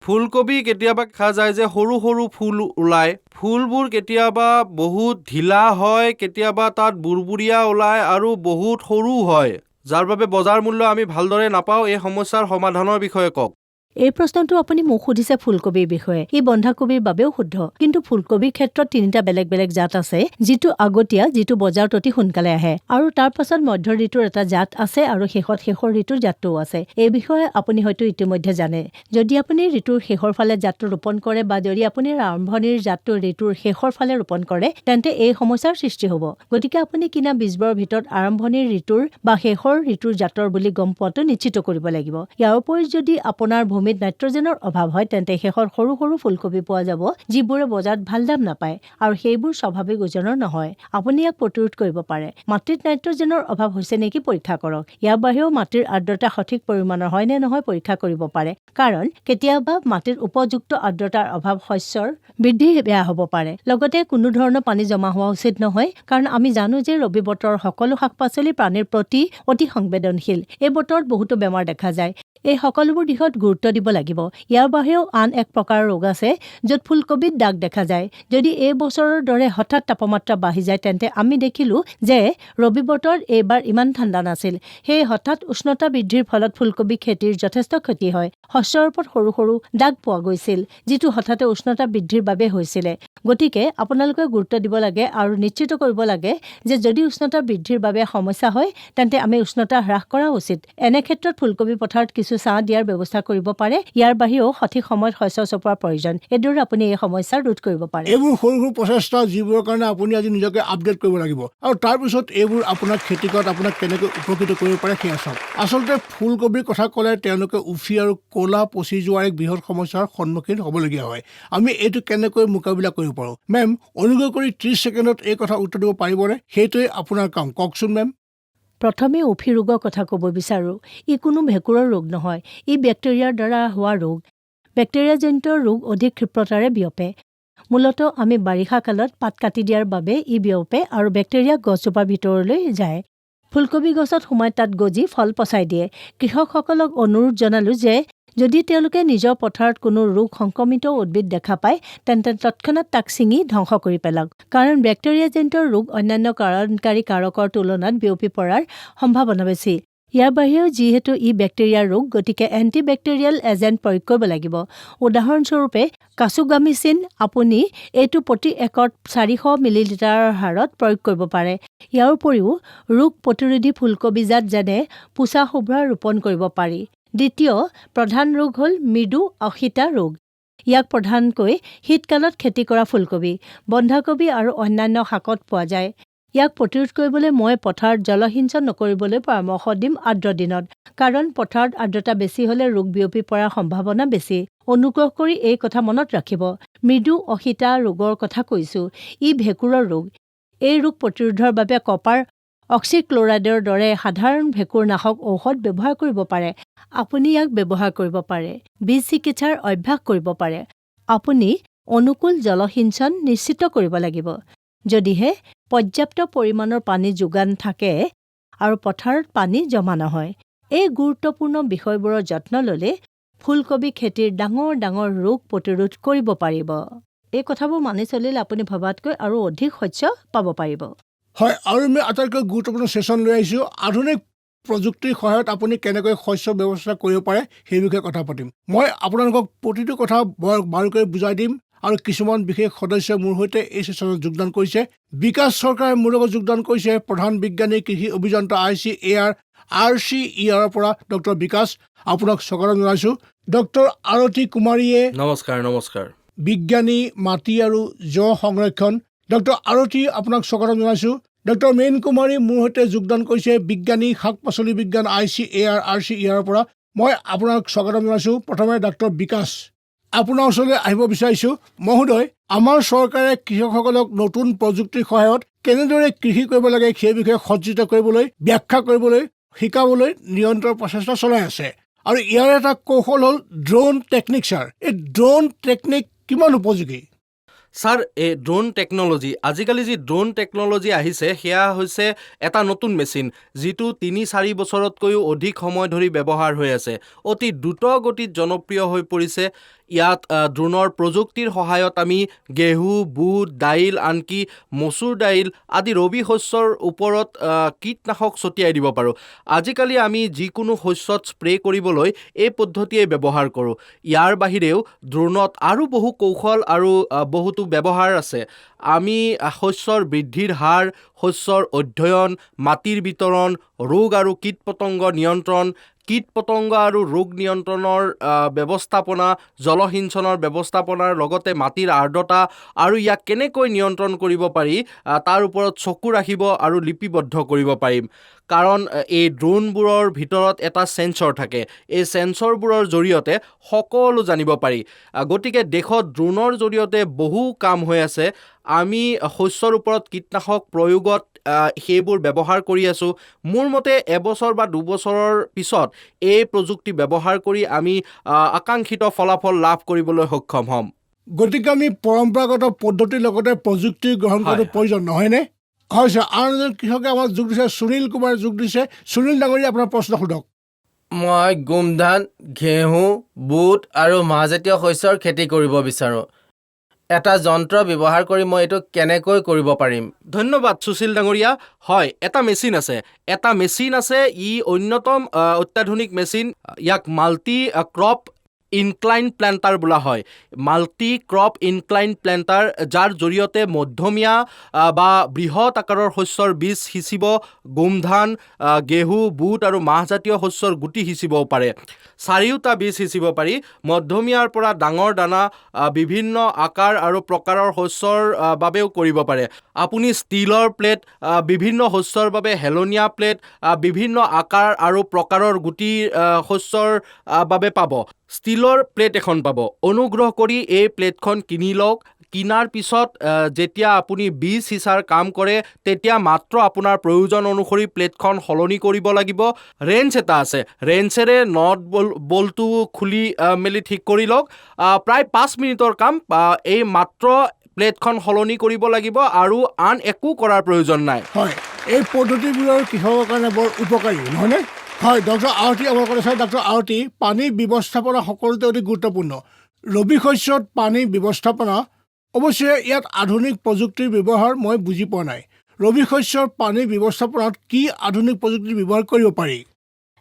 ফুলকবি কেতিয়াবা দেখা যায় যে সৰু সৰু ফুল ওলায়। ফুলবোৰ কেতিয়াবা বহুত ঢিলা হয়, কেতিয়াবা তাত বুৰবুৰীয়া ওলায় আৰু বহুত সৰু হয়, যাৰ বাবে বজাৰ মূল্য আমি ভালদৰে নাপাওঁ। এই সমস্যাৰ সমাধানৰ বিষয়ে কওক। এই প্ৰশ্নটো আপুনি মোক সুধিছে ফুলকবিৰ বিষয়ে। ই বন্ধাকবিৰ বাবেও শুদ্ধ, কিন্তু ফুলকবিৰ ক্ষেত্ৰত 3টা বেলেগ বেলেগ জাত আছে, যিটো আগতীয়া, যিটো বজাৰত অতি সোনকালে আহে, আৰু তাৰ পাছত মধ্য ঋতুৰ এটা জাত আছে, আৰু শেষৰ ঋতুৰ জাতটোও আছে। এই বিষয়ে আপুনি হয়তো ইতিমধ্যে জানে। যদি আপুনি ঋতুৰ শেষৰ ফালে জাতটো ৰোপণ কৰে, বা যদি আপুনি আৰম্ভণিৰ জাতটো ঋতুৰ শেষৰ ফালে ৰোপণ কৰে, তেন্তে এই সমস্যাৰ সৃষ্টি হ'ব। গতিকে আপুনি কিনা বীজবোৰৰ ভিতৰত আৰম্ভণিৰ ঋতুৰ বা শেষৰ ঋতুৰ জাতৰ বুলি গম পোৱাটো নিশ্চিত কৰিব লাগিব। ইয়াৰ উপৰি যদি আপোনাৰ ভূমিত নাইট্ৰজেনৰ অভাৱ হয় তেন্তে শেষত সৰু সৰু ফুলকবি পোৱা যাব যিবোৰে বজাৰত ভাল দাম নাপায় আৰু সেইবোৰ স্বাভাৱিক ওজনৰ নহয়। আপুনি ইয়াক প্ৰতিৰোধ কৰিব পাৰে। মাটিত নাইট্ৰজেনৰ অভাৱ হৈছে নেকি পৰীক্ষা কৰক। ইয়াৰ বাহিৰেও মাটিৰ আৰ্দ্ৰতা সঠিক পৰিমাণৰ হয় নে নহয় পৰীক্ষা কৰিব পাৰে, কাৰণ কেতিয়াবা মাটিৰ উপযুক্ত আৰ্দ্ৰতাৰ অভাৱ শস্যৰ বৃদ্ধি বেয়া হ'ব পাৰে। লগতে কোনো ধৰণৰ পানী জমা হোৱা উচিত নহয়, কাৰণ আমি জানো যে ৰবি বতৰৰ সকলো শাক-পাচলি প্ৰাণীৰ প্ৰতি অতি সংবেদনশীল। এই বতৰত বহুতো বেমাৰ দেখা যায়। এই সকলোবোৰ দিশত গুৰুত্ব দিব লাগিব। ইয়াৰ বাহিৰেও আন এক প্ৰকাৰৰ ৰোগ আছে য'ত ফুলকবিত দাগ দেখা যায়। যদি এই বছৰৰ দৰে হঠাৎ তাপমাত্ৰা বাঢ়ি যায় তেন্তে আমি দেখিলোঁ যে ৰবি বতৰত এইবাৰ ইমান ঠাণ্ডা নাছিল। সেই হঠাৎ উষ্ণতা বৃদ্ধিৰ ফলত ফুলকবি খেতিৰ যথেষ্ট ক্ষতি হয়। শস্যৰ ওপৰত সৰু সৰু দাগ পোৱা গৈছিল, যিটো হঠাতে উষ্ণতা বৃদ্ধিৰ বাবে হৈছিলে। গতিকে আপোনালোকে গুৰুত্ব দিব লাগে আৰু নিশ্চিত কৰিব লাগে যে যদি উষ্ণতা বৃদ্ধিৰ বাবে সমস্যা হয় তেন্তে আমি উষ্ণতা হ্ৰাস কৰা উচিত। এনে ক্ষেত্ৰত ফুলকবি পথাৰত কিছু ছাঁ দিয়াৰ ব্যৱস্থা কৰিব পাৰে। ইয়াৰ বাহিৰেও সঠিক সময়ত শস্য চপোৱাৰ প্ৰয়োজন। এইদৰে আপুনি এই সমস্যা ৰোধ কৰিব পাৰে। এইবোৰ সৰু সৰু প্ৰচেষ্টা যিবোৰৰ কাৰণে আপুনি আজি নিজকে আপডেট কৰিব লাগিব, আৰু তাৰপিছত এইবোৰ আপোনাৰ খেতি কৰাত আপোনাক কেনেকৈ উপকৃত কৰিব পাৰে সেয়া চাওক। আচলতে ফুলকবিৰ কথা ক'লে তেওঁলোকে উফি আৰু ক'লা পচি যোৱাৰ এক বৃহৎ সমস্যাৰ সন্মুখীন হ'বলগীয়া হয়। আমি এইটো কেনেকৈ মোকাবিলা কৰিব পাৰোঁ? মেম, অনুগ্ৰহ কৰি 30 ছেকেণ্ডত এই কথা উত্তৰ দিব পাৰিবনে? সেইটোৱে আপোনাৰ কাম। কওকচোন মেম। প্ৰথমে উফি ৰোগৰ কথা ক'ব বিচাৰোঁ। ই কোনো ভেঁকুৰৰ ৰোগ নহয়, ই বেক্টেৰিয়াৰ দ্বাৰা হোৱা ৰোগ। বেক্টেৰিয়াজনিত ৰোগ অধিক ক্ষিপ্ৰতাৰে বিয়পে। মূলতঃ আমি বাৰিষা কালত পাত কাটি দিয়াৰ বাবে ই বিয়পে আৰু বেক্টেৰিয়া গছজোপাৰ ভিতৰলৈ যায়। ফুলকবি গছত সোমাই তাত গজি ফল পচাই দিয়ে। কৃষকসকলক অনুৰোধ জনালোঁ যে যদি তেওঁলোকে নিজৰ পথাৰত কোনো ৰোগ সংক্ৰমিত উদ্ভিদ দেখা পায় তেন্তে তৎক্ষণাত তাক ছিঙি ধ্বংস কৰি পেলাওক, কাৰণ বেক্টেৰিয়াজনিত ৰোগ অন্যান্য কাৰণকাৰী কাৰকৰ তুলনাত বিয়পি পৰাৰ সম্ভাৱনা বেছি। ইয়াৰ বাহিৰেও যিহেতু ই বেক্টেৰিয়াৰ ৰোগ, গতিকে এণ্টিবেক্টেৰিয়েল এজেণ্ট প্ৰয়োগ কৰিব লাগিব। উদাহৰণস্বৰূপে কাচুগামিচিন। আপুনি এইটো প্ৰতি একৰত 400 মিলিলিটাৰৰ হাৰত প্ৰয়োগ কৰিব পাৰে। ইয়াৰ উপৰিও ৰোগ প্ৰতিৰোধী ফুলকবিজাত যেনে পুছা শুভ্ৰা ৰোপণ কৰিব পাৰি। দ্বিতীয় প্ৰধান ৰোগ হ'ল মৃদু অশিতা ৰোগ। ইয়াক প্ৰধানকৈ শীতকালত খেতি কৰা ফুলকবি, বন্ধাকবি আৰু অন্যান্য শাকত পোৱা যায়। ইয়াক প্ৰতিৰোধ কৰিবলৈ মই পথাৰত জলসিঞ্চন নকৰিবলৈ পৰামৰ্শ দিম আৰ্দ্ৰ দিনত, কাৰণ পথাৰত আৰ্দ্ৰতা বেছি হ'লে ৰোগ বিয়পি পৰাৰ সম্ভাৱনা বেছি। অনুগ্ৰহ কৰি এই কথা মনত ৰাখিব। মৃদু অশিতা ৰোগৰ কথা কৈছোঁ। ই ভেঁকুৰৰ ৰোগ। এই ৰোগ প্ৰতিৰোধৰ বাবে কপাৰ অক্সিক্লৰাইডৰ দৰে সাধাৰণ ভেঁকুৰনাশক ঔষধ ব্যৱহাৰ কৰিব পাৰে। আপুনি ইয়াক ব্যৱহাৰ কৰিব পাৰে। বীজ চিকিৎসাৰ অভ্যাস কৰিব পাৰে। আপুনি অনুকূল জলসিঞ্চন নিশ্চিত কৰিব লাগিব। যদিহে পৰ্যাপ্ত পৰিমাণৰ পানী যোগান থাকে আৰু পথাৰত পানী জমা নহয়। এই গুৰুত্বপূৰ্ণ বিষয়বোৰৰ যত্ন ল'লে ফুলকবি খেতিৰ ডাঙৰ ডাঙৰ ৰোগ প্ৰতিৰোধ কৰিব পাৰিব। এই কথাবোৰ মানি চলিলে আপুনি ভবাতকৈ আৰু অধিক শস্য পাব পাৰিব। হয়, আৰু আমি আটাইতকৈ গুৰুত্বপূৰ্ণ ছেশ্যন লৈ আহিছোঁ। আধুনিক প্ৰযুক্তিৰ সহায়ত আপুনি কেনেকৈ শস্য ব্যৱস্থা কৰিব পাৰে সেই বিষয়ে কথা পাতিম। মই আপোনালোকক প্ৰতিটো কথা বৰ বাৰুকৈ বুজাই দিম, আৰু কিছুমান বিশেষ সদস্য মোৰ সৈতে এই ছেশ্যনত যোগদান কৰিছে। বিকাশ চৰকাৰে মোৰ লগত যোগদান কৰিছে। প্ৰধান বিজ্ঞানী কৃষি অভিযন্তা ICAR RCER পৰা ডক্টৰ বিকাশ, আপোনাক স্বাগতম জনাইছোঁ। ডক্টৰ আৰতী কুমাৰীয়ে নমস্কাৰ। বিজ্ঞানী মাটি আৰু জল সংৰক্ষণ। ডক্টৰ আৰতী, আপোনাক স্বাগতম জনাইছোঁ। ডক্টৰ মেইন কুমাৰী মোৰ সৈতে যোগদান কৰিছে, বিজ্ঞানী শাক পাচলি বিজ্ঞান ICAR RCER পৰা। মই আপোনাক স্বাগতম জনাইছোঁ। প্ৰথমে ডক্টৰ বিকাশ, আপোনাৰ ওচৰলৈ আহিব বিচাৰিছোঁ। মহোদয়, আমাৰ চৰকাৰে কৃষকসকলক নতুন প্ৰযুক্তিৰ সহায়ত কেনেদৰে কৃষি কৰিব লাগে সেই বিষয়ে সজ্জিত কৰিবলৈ, ব্যাখ্যা কৰিবলৈ, শিকাবলৈ নিৰন্তৰ প্ৰচেষ্টা চলাই আছে। আৰু ইয়াৰ এটা কৌশল হ'ল ড্ৰোন টেকনিক। ছাৰ, এই ড্ৰোন টেকনিক কিমান উপযোগী? ছাৰ, এই ড্ৰোন টেকন'লজি, আজিকালি যি ড্ৰোন টেকন'লজি আহিছে সেয়া হৈছে এটা নতুন মেচিন, যিটো 3-4 বছৰতকৈও অধিক সময় ধৰি ব্যৱহাৰ হৈ আছে। অতি দ্ৰুত গতিত জনপ্ৰিয় হৈ পৰিছে। ইয়াত ড্ৰোনৰ প্ৰযুক্তিৰ সহায়ত আমি ঘেঁহু, বুট, দাইল, আনকি মচুৰ দাইল আদি ৰবি শস্যৰ ওপৰত কীটনাশক ছটিয়াই দিব পাৰোঁ। আজিকালি আমি যিকোনো শস্যত স্প্ৰে কৰিবলৈ এই পদ্ধতিয়ে ব্যৱহাৰ কৰোঁ। ইয়াৰ বাহিৰেও ড্ৰোনত আৰু বহু কৌশল আৰু বহুতো ব্যৱহাৰ আছে। আমি শস্যৰ বৃদ্ধিৰ হাৰ, শস্যৰ অধ্যয়ন, মাটিৰ বিতৰণ, ৰোগ আৰু কীট পতংগ নিয়ন্ত্ৰণ, কীট পতংগ আৰু ৰোগ নিয়ন্ত্ৰণৰ ব্যৱস্থাপনা, জলসিঞ্চনৰ ব্যৱস্থাপনাৰ লগতে মাটিৰ আৰ্দ্ৰতা আৰু ইয়াক কেনেকৈ নিয়ন্ত্ৰণ কৰিব পাৰি তাৰ ওপৰত চকু ৰাখিব আৰু লিপিবদ্ধ কৰিব পাৰিম। কাৰণ এই ড্ৰোনবোৰৰ ভিতৰত এটা সেন্সৰ থাকে। এই সেন্সৰবোৰৰ জৰিয়তে সকলো জানিব পাৰি। গতিকে দেশত ড্ৰোনৰ জৰিয়তে বহু কাম হৈ আছে। আমি শস্যৰ ওপৰত কীটনাশক প্ৰয়োগত সেইবোৰ ব্যৱহাৰ কৰি আছোঁ। মোৰ মতে এবছৰ বা দুবছৰৰ পিছত এই প্ৰযুক্তি ব্যৱহাৰ কৰি আমি আকাংক্ষিত ফলাফল লাভ কৰিবলৈ সক্ষম হ'ম। গতিকে আমি পৰম্পৰাগত পদ্ধতিৰ লগতে প্ৰযুক্তি গ্ৰহণ কৰাটো প্ৰয়োজন নহয়নে? হয় ছাৰ। আন এজন কৃষকে আমাক যোগ দিছে, সুনীল কুমাৰ যোগ দিছে। সুনীল ডাঙৰীয়া, আপোনাৰ প্ৰশ্ন সোধক। মই গোমধান, ঘেঁহু, বুট আৰু মাহজাতীয় শস্যৰ খেতি কৰিব বিচাৰোঁ। এটা যন্ত্ৰ ব্যৱহাৰ কৰি মই এইটো কেনেকৈ কৰিব পাৰিম? ধন্যবাদ সুশীল ডাঙৰীয়া। হয়, এটা মেচিন আছে। ই অন্যতম অত্যাধুনিক মেচিন। ইয়াক মাল্টি ক্ৰপ ইনক্লাইন প্লেণ্টাৰ বোলা হয়। মাল্টি ক্ৰপ ইনক্লাইন প্লেণ্টাৰ, যাৰ জৰিয়তে মধ্যমীয়া বা বৃহৎ আকাৰৰ শস্যৰ বীজ সিঁচিব, গোমধান, ঘেঁহু, বুট আৰু মাহজাতীয় শস্যৰ গুটি সিঁচিবও পাৰে। চাৰিওটা বীজ সিঁচিব পাৰি। মধ্যমীয়াৰ পৰা ডাঙৰ দানা বিভিন্ন আকাৰ আৰু প্ৰকাৰৰ শস্যৰ বাবেও কৰিব পাৰে। আপুনি ষ্টীলৰ প্লেট, বিভিন্ন শস্যৰ বাবে হেলনীয়া প্লেট, বিভিন্ন আকাৰ আৰু প্ৰকাৰৰ গুটি শস্যৰ বাবে পাব। ষ্টীলৰ প্লেট এখন পাব। অনুগ্ৰহ কৰি এই প্লেটখন কিনি লওক। কিনাৰ পিছত যেতিয়া আপুনি বীজ সিঁচাৰ কাম কৰে, তেতিয়া মাত্ৰ আপোনাৰ প্ৰয়োজন অনুসৰি প্লেটখন সলনি কৰিব লাগিব। ৰেঞ্চ এটা আছে, ৰেঞ্চেৰে নট বল্টটো খুলি মেলি ঠিক কৰি লওক। প্ৰায় 5 মিনিটৰ কাম। এই মাত্ৰ প্লেটখন সলনি কৰিব লাগিব আৰু আন একো কৰাৰ প্ৰয়োজন নাই। হয়, এই পদ্ধতিবোৰৰ কৃষকৰ কাৰণে বৰ উপকাৰী নহয়নে? হয়, ডক্টৰ আৰতি আমাৰ কথা চাই। ডক্টৰ আৰতি, পানী ব্যৱস্থাপনা সকলোতে অতি গুৰুত্বপূৰ্ণ। ৰবি শস্যত পানী ব্যৱস্থাপনা, অৱশ্যে ইয়াত আধুনিক প্ৰযুক্তিৰ ব্যৱহাৰ মই বুজি পোৱা নাই। ৰবি শস্যৰ পানী ব্যৱস্থাপনাত কি আধুনিক প্ৰযুক্তি ব্যৱহাৰ কৰিব পাৰি?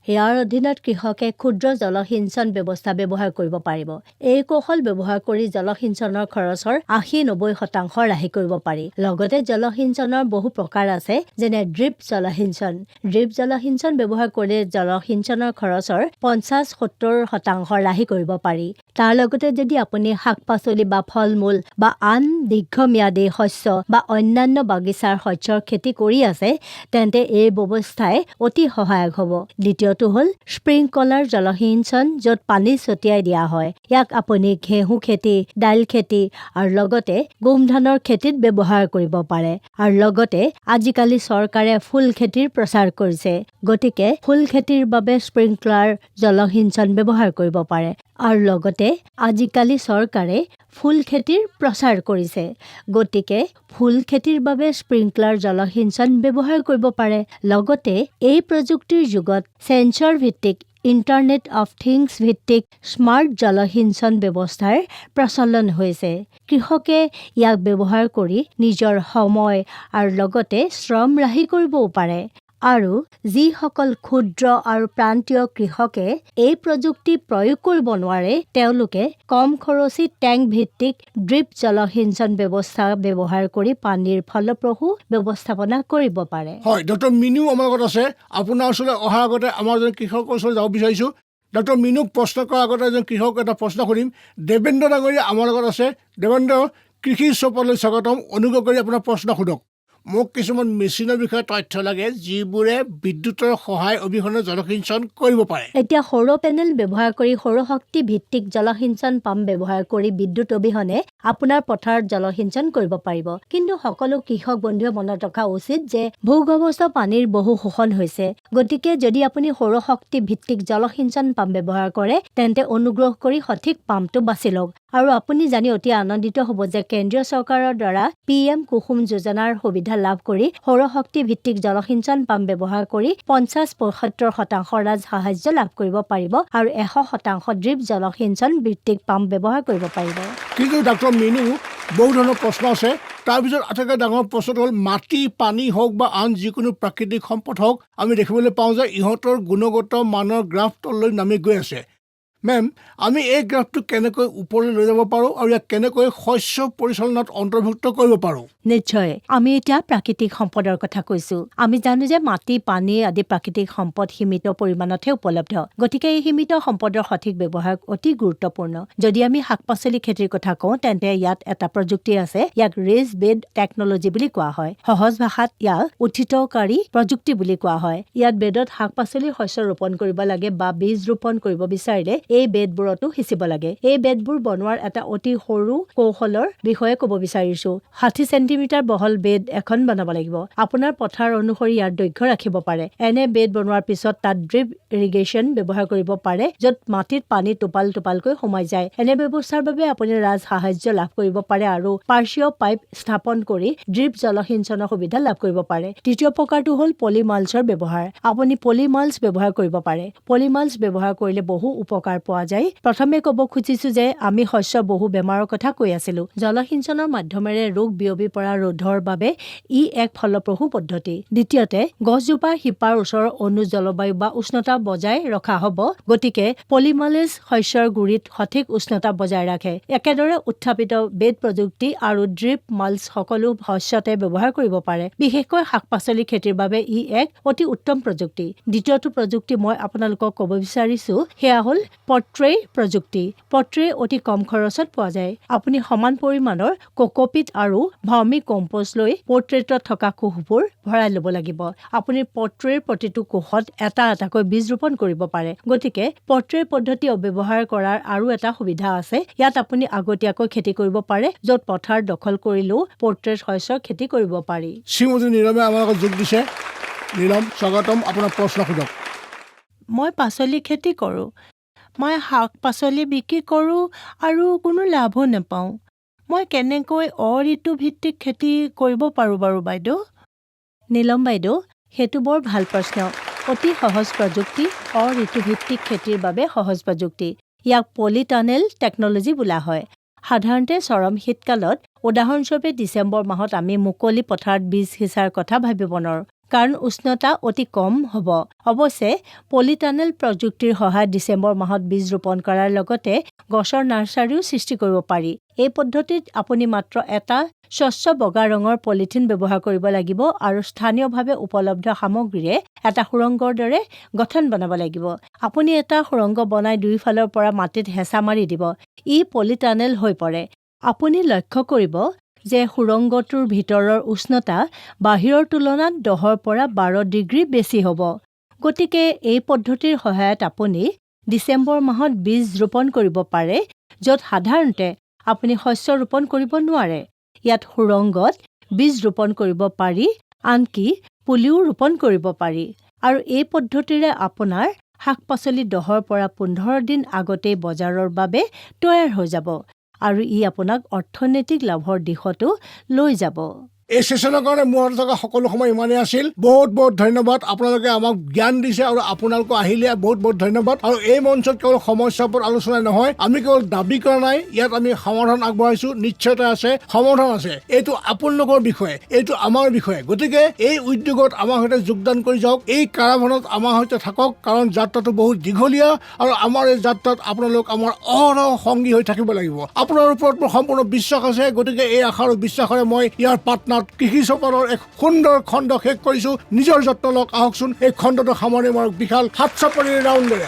ইয়াৰ অধীনত কৃষকে ক্ষুদ্ৰ জলসিঞ্চন ব্যৱস্থা ব্যৱহাৰ কৰিব পাৰিব। এই কৌশল ব্যৱহাৰ কৰি জলসিঞ্চনৰ খৰচৰ 80-90% ৰাহি কৰিব পাৰি। লগতে জলসিঞ্চনৰ বহু প্ৰকাৰ আছে, যেনে ড্ৰিপ জলসিঞ্চন। ড্ৰিপ জলসিঞ্চন ব্যৱহাৰ কৰি জলসিঞ্চনৰ খৰচৰ 50-70% ৰাহি কৰিব পাৰি। তাৰ লগতে যদি আপুনি শাক-পাচলি বা ফল-মূল বা আন দীৰ্ঘম্যাদী শস্য বা অন্যান্য বাগিচাৰ শস্যৰ খেতি কৰি আছে, তেন্তে এই ব্যৱস্থাই অতি সহায়ক হ'ব। দ্বিতীয়টো হ'ল স্প্ৰিংকলাৰ জলসিঞ্চন, য'ত পানী ছটিয়াই দিয়া হয়। ইয়াক আপুনি ঘেঁহু খেতি, দাইল খেতি আৰু লগতে গোমধানৰ খেতিত ব্যৱহাৰ কৰিব পাৰে। আৰু লগতে আজিকালি চৰকাৰে ফুল খেতিৰ প্ৰচাৰ কৰিছে, গতিকে ফুল খেতিৰ বাবে স্প্ৰিংকলাৰ জলসিঞ্চন ব্যৱহাৰ কৰিব পাৰে। আৰু লগতে আজিকালি চৰকাৰে ফুল খেতিৰ প্ৰচাৰ কৰিছে, গতিকে ফুল খেতিৰ বাবে স্প্ৰিংকলাৰ জলসিঞ্চন ব্যৱহাৰ কৰিব পাৰে। লগতে এই প্ৰযুক্তিৰ যুগত সেন্সৰ ভিত্তিক, ইণ্টাৰনেট অফ থিংছ ভিত্তিক স্মাৰ্ট জলসিঞ্চন ব্যৱস্থাৰ প্ৰচলন হৈছে। কৃষকে ইয়াক ব্যৱহাৰ কৰি নিজৰ সময় আৰু লগতে শ্ৰম ৰাহি কৰিবও পাৰে। আৰু যিসকল ক্ষুদ্ৰ আৰু প্ৰান্তীয় কৃষকে এই প্ৰযুক্তি প্ৰয়োগ কৰিব নোৱাৰে, তেওঁলোকে কম খৰচী টেংক ভিত্তিক ড্ৰিপ জলসিঞ্চন ব্যৱস্থা ব্যৱহাৰ কৰি পানীৰ ফলপ্ৰসূ ব্যৱস্থাপনা কৰিব পাৰে। হয়, ডক্টৰ মিনু আমাৰ লগত আছে। আপোনাৰ ওচৰলৈ অহাৰ আগতে আমাৰ এজন কৃষকৰ ওচৰলৈ যাব বিচাৰিছোঁ। ডক্টৰ মিনুক প্ৰশ্ন কৰাৰ আগতে এজন কৃষকক এটা প্ৰশ্ন সুধিম। দেৱেন্দ্ৰ ডাঙৰীয়া আমাৰ লগত আছে। দেৱেন্দ্ৰ, কৃষি চৌপাললৈ স্বাগতম। অনুগ্ৰহ কৰি আপোনাৰ প্ৰশ্ন সোধক। মোক কিছুমান মেচিনৰ বিষয়ে তথ্য লাগে, যিবোৰে বিদ্যুতৰ সহায় অবিহনে জলসিঞ্চন কৰিব পাৰে। এতিয়া সৌৰ পেনেল ব্যৱহাৰ কৰি সৌৰশক্তি ভিত্তিক জলসিঞ্চন পাম্প ব্যৱহাৰ কৰি বিদ্যুৎ অবিহনে আপোনাৰ পথাৰত জলসিঞ্চন কৰিব পাৰিব। কিন্তু সকলো কৃষক বন্ধুৱে মনত ৰখা উচিত যে ভূগৰ্ভস্থ পানীৰ বহু শোষণ হৈছে। গতিকে যদি আপুনি সৌৰশক্তি ভিত্তিক জলসিঞ্চন পাম্প ব্যৱহাৰ কৰে, তেন্তে অনুগ্ৰহ কৰি সঠিক পাম্পটো বাছি লওক। আৰু আপুনি জানি অতি আনন্দিত হ'ব যে কেন্দ্ৰীয় চৰকাৰৰ দ্বাৰা PM কুসুম যোজনাৰ সুবিধা লাভ কৰি সৌৰশক্তি ভিত্তিক জলসিঞ্চন পাম্প ব্যৱহাৰ কৰি 50-75% ৰাজ সাহায্য লাভ কৰিব পাৰিব আৰু 100% ড্ৰিপ জলসিঞ্চন ভিত্তিক পাম্প ব্যৱহাৰ কৰিব পাৰিব। কিন্তু ডক্টৰ মিনু, বহু ধৰণৰ প্ৰশ্ন আছে। তাৰপিছত আটাইতকৈ ডাঙৰ প্ৰশ্নটো হ'ল মাটি, পানী হওক বা আন যিকোনো প্ৰাকৃতিক সম্পদ হওক, আমি দেখিবলৈ পাওঁ যে ইহঁতৰ গুণগত মানৰ গ্ৰাফ তললৈ নামি গৈ আছে। মেম, আমি এই গ্ৰাফটো কেনেকৈ ওপৰলৈ লৈ যাব পাৰোঁ আৰু ইয়াক কেনেকৈ শস্য পৰিচালনাত অন্তৰ্ভুক্ত কৰিব পাৰোঁ? নিশ্চয় আমি এতিয়া প্ৰাকৃতিক সম্পদৰ কথা কৈছো। আমি জানো যে মাটি, পানী আদি প্ৰাকৃতিক সম্পদ সীমিত পৰিমাণতহে উপলব্ধ। গতিকে এই সীমিত সম্পদৰ সঠিক ব্যৱহাৰ অতি গুৰুত্বপূৰ্ণ। যদি আমি শাক-পাচলি খেতিৰ কথা কওঁ, তেন্তে ইয়াত এটা প্ৰযুক্তি আছে, ইয়াক ৰেজ বেড টেকনলজি বুলি কোৱা হয়। সহজ ভাষাত ইয়াক উত্থিতকাৰী প্ৰযুক্তি বুলি কোৱা হয়। ইয়াত বেডত শাক-পাচলি শস্য ৰোপণ কৰিব লাগে বা বীজ ৰোপণ কৰিব বিচাৰিলে এই বেডবোৰতো সিঁচিব লাগে। এই বেডবোৰ বনোৱাৰ এটা অতি সৰু কৌশলৰ বিষয়ে ক'ব বিচাৰিছো। 60 চেণ্টিমিটাৰ বহল বেড এখন বনাব লাগিব। আপোনাৰ পথাৰ অনুসৰি ইয়াৰ দৈৰ্ঘ্য ৰাখিব পাৰে। এনে বেড বনোৱাৰ পিছত তাত ড্ৰিপ ইৰিগেশ্যন ব্যৱহাৰ কৰিব পাৰে, য'ত মাটিত পানী টোপাল টোপালকৈ সোমাই যায়। এনে ব্যৱস্থাৰ বাবে আপুনি ৰাজ সাহায্য লাভ কৰিব পাৰে আৰু পাৰ্শ্বীয় পাইপ স্থাপন কৰি ড্ৰিপ জলসিঞ্চনৰ সুবিধা লাভ কৰিব পাৰে। তৃতীয় প্ৰকাৰটো হ'ল পলিমাল্চৰ ব্যৱহাৰ। আপুনি পলিমাল্চ ব্যৱহাৰ কৰিব পাৰে। পলিমাল্চ ব্যৱহাৰ কৰিলে বহু উপকাৰ পোৱা যায়। প্ৰথমে ক'ব খুজিছো যে আমি শস্যৰ বহু বেমাৰৰ কথা কৈ আছিলো। জলসিঞ্চনৰ মাধ্যমেৰে ৰোগ বিয়পি পৰা ৰোধৰ বাবে ই এক ফলপ্ৰসূ পদ্ধতি। দ্বিতীয়তে, গছজোপাৰ শিপাৰ ওচৰৰ অনুজ জলবায়ু বা উষ্ণতা বজাই ৰখা হ'ব। গতিকে পলিমালেজ শস্যৰ গুৰিত সঠিক উষ্ণতা বজাই ৰাখে। একেদৰে উত্থাপিত বেড প্ৰযুক্তি আৰু ড্ৰিপ মাল্চ সকলো শস্যতে ব্যৱহাৰ কৰিব পাৰে। বিশেষকৈ শাক-পাচলি খেতিৰ বাবে ই এক অতি উত্তম প্ৰযুক্তি। দ্বিতীয়টো প্ৰযুক্তি মই আপোনালোকক ক'ব বিচাৰিছো, সেয়া হ'ল পট্ৰে প্ৰযুক্তি। পট্ৰে অতি কম খৰচত পোৱা যায়। আপুনি সমান পৰিমাণৰ কোকোপিট আৰু ভাৰ্মি কম্পোষ্ট লৈ পট্ৰেটোত থকা কোষবোৰ ভৰাই ল'ব লাগিব। আপুনি পট্ৰেৰ প্ৰতিটো কোষত এটা এটাকৈ বীজ ৰোপণ কৰিব পাৰে। গতিকে পট্ৰে পদ্ধতি ব্যৱহাৰ কৰাৰ আৰু এটা সুবিধা আছে। ইয়াত আপুনি আগতীয়াকৈ খেতি কৰিব পাৰে, য'ত পথাৰ দখল কৰিলেও পট্ৰেৰ শস্যৰ খেতি কৰিব পাৰি। শ্ৰীমতী নীলমে আমাৰ লগত যোগ দিছে। নীলম, স্বাগতম। আপোনাৰ প্ৰশ্ন সোধক। মই পাচলি খেতি কৰোঁ। মই শাক-পাচলি বিক্ৰী কৰোঁ আৰু কোনো লাভো নাপাওঁ। মই কেনেকৈ অঋতুভিত্তিক খেতি কৰিব পাৰোঁ বাৰু বাইদেউ? নীলম বাইদেউ, সেইটো বৰ ভাল প্ৰশ্ন। অতি সহজ প্ৰযুক্তি, অঋতুভিত্তিক খেতিৰ বাবে সহজ প্ৰযুক্তি। ইয়াক পলিটানেল টেকনলজি বোলা হয়। সাধাৰণতে চৰম শীতকালত, উদাহৰণস্বৰূপে ডিচেম্বৰ মাহত আমি মুকলি পথাৰত বীজ সিঁচাৰ কথা ভাবিব নোৱাৰোঁ, কাৰণ উষ্ণতা অতি কম হ'ব। অৱশ্যে পলিটানেল প্ৰযুক্তিৰ সহায়ত ডিচেম্বৰ মাহত বীজ ৰোপণ কৰাৰ লগতে গছৰ নাৰ্চাৰীও সৃষ্টি কৰিব পাৰি। এই পদ্ধতিত আপুনি মাত্ৰ এটা স্বচ্ছ বগা ৰঙৰ পলিথিন ব্যৱহাৰ কৰিব লাগিব আৰু স্থানীয়ভাৱে উপলব্ধ সামগ্ৰীৰে এটা সুৰংগৰ দৰে গঠন বনাব লাগিব। আপুনি এটা সুৰংগ বনাই দুয়োফালৰ পৰা মাটিত হেঁচা মাৰি দিব। ই পলিটানেল হৈ পৰে। আপুনি লক্ষ্য কৰিব যে সুৰংগটোৰ ভিতৰৰ উষ্ণতা বাহিৰৰ তুলনাত 10ৰ পৰা 12 ডিগ্ৰী বেছি হ'ব। গতিকে এই পদ্ধতিৰ সহায়ত আপুনি ডিচেম্বৰ মাহত বীজ ৰোপণ কৰিব পাৰে, য'ত সাধাৰণতে আপুনি শস্য ৰোপণ কৰিব নোৱাৰে। ইয়াত সুৰংগত বীজ ৰোপণ কৰিব পাৰি, আনকি পুলিও ৰোপণ কৰিব পাৰি। আৰু এই পদ্ধতিৰে আপোনাৰ শাক-পাচলি 10ৰ পৰা 15 দিন আগতেই বজাৰৰ বাবে তৈয়াৰ হৈ যাব আৰু ই আপোনাক অৰ্থনৈতিক লাভৰ দিশতো লৈ যাব। এই ছেশ্যনৰ কাৰণে মোৰ হাতত থকা সকলো সময় ইমানেই আছিল। বহুত বহুত ধন্যবাদ। আপোনালোকে আমাক জ্ঞান দিছে আৰু আপোনালোকে আহিলে বহুত বহুত ধন্যবাদ। আৰু এই মঞ্চত কেৱল সমস্যাৰ ওপৰত আলোচনা নহয়, আমি কেৱল দাবী কৰা নাই, ইয়াত আমি সমাধান আগবঢ়াইছোঁ। নিশ্চয়তা আছে, সমাধান আছে। এইটো আপোনালোকৰ বিষয়ে, এইটো আমাৰ বিষয়ে। গতিকে এই উদ্যোগত আমাৰ সৈতে যোগদান কৰি যাওক, এই কাৰাভনত আমাৰ সৈতে থাকক, কাৰণ যাত্ৰাটো বহুত দীঘলীয়া আৰু আমাৰ এই যাত্ৰাত আপোনালোক আমাৰ অহৰহ সংগী হৈ থাকিব লাগিব। আপোনাৰ ওপৰত মোৰ সম্পূৰ্ণ বিশ্বাস আছে। গতিকে এই আশা আৰু বিশ্বাসেৰে মই ইয়াৰ পাটনাত কৃষি চপাৰৰ এক সুন্দৰ খণ্ড শেষ কৰিছোঁ। নিজৰ যত্ন লওক। আহকচোন এই খণ্ডটো সামৰণি মাৰক বিশাল হাত চাপৰিৰ ৰাউণ্ডেৰে।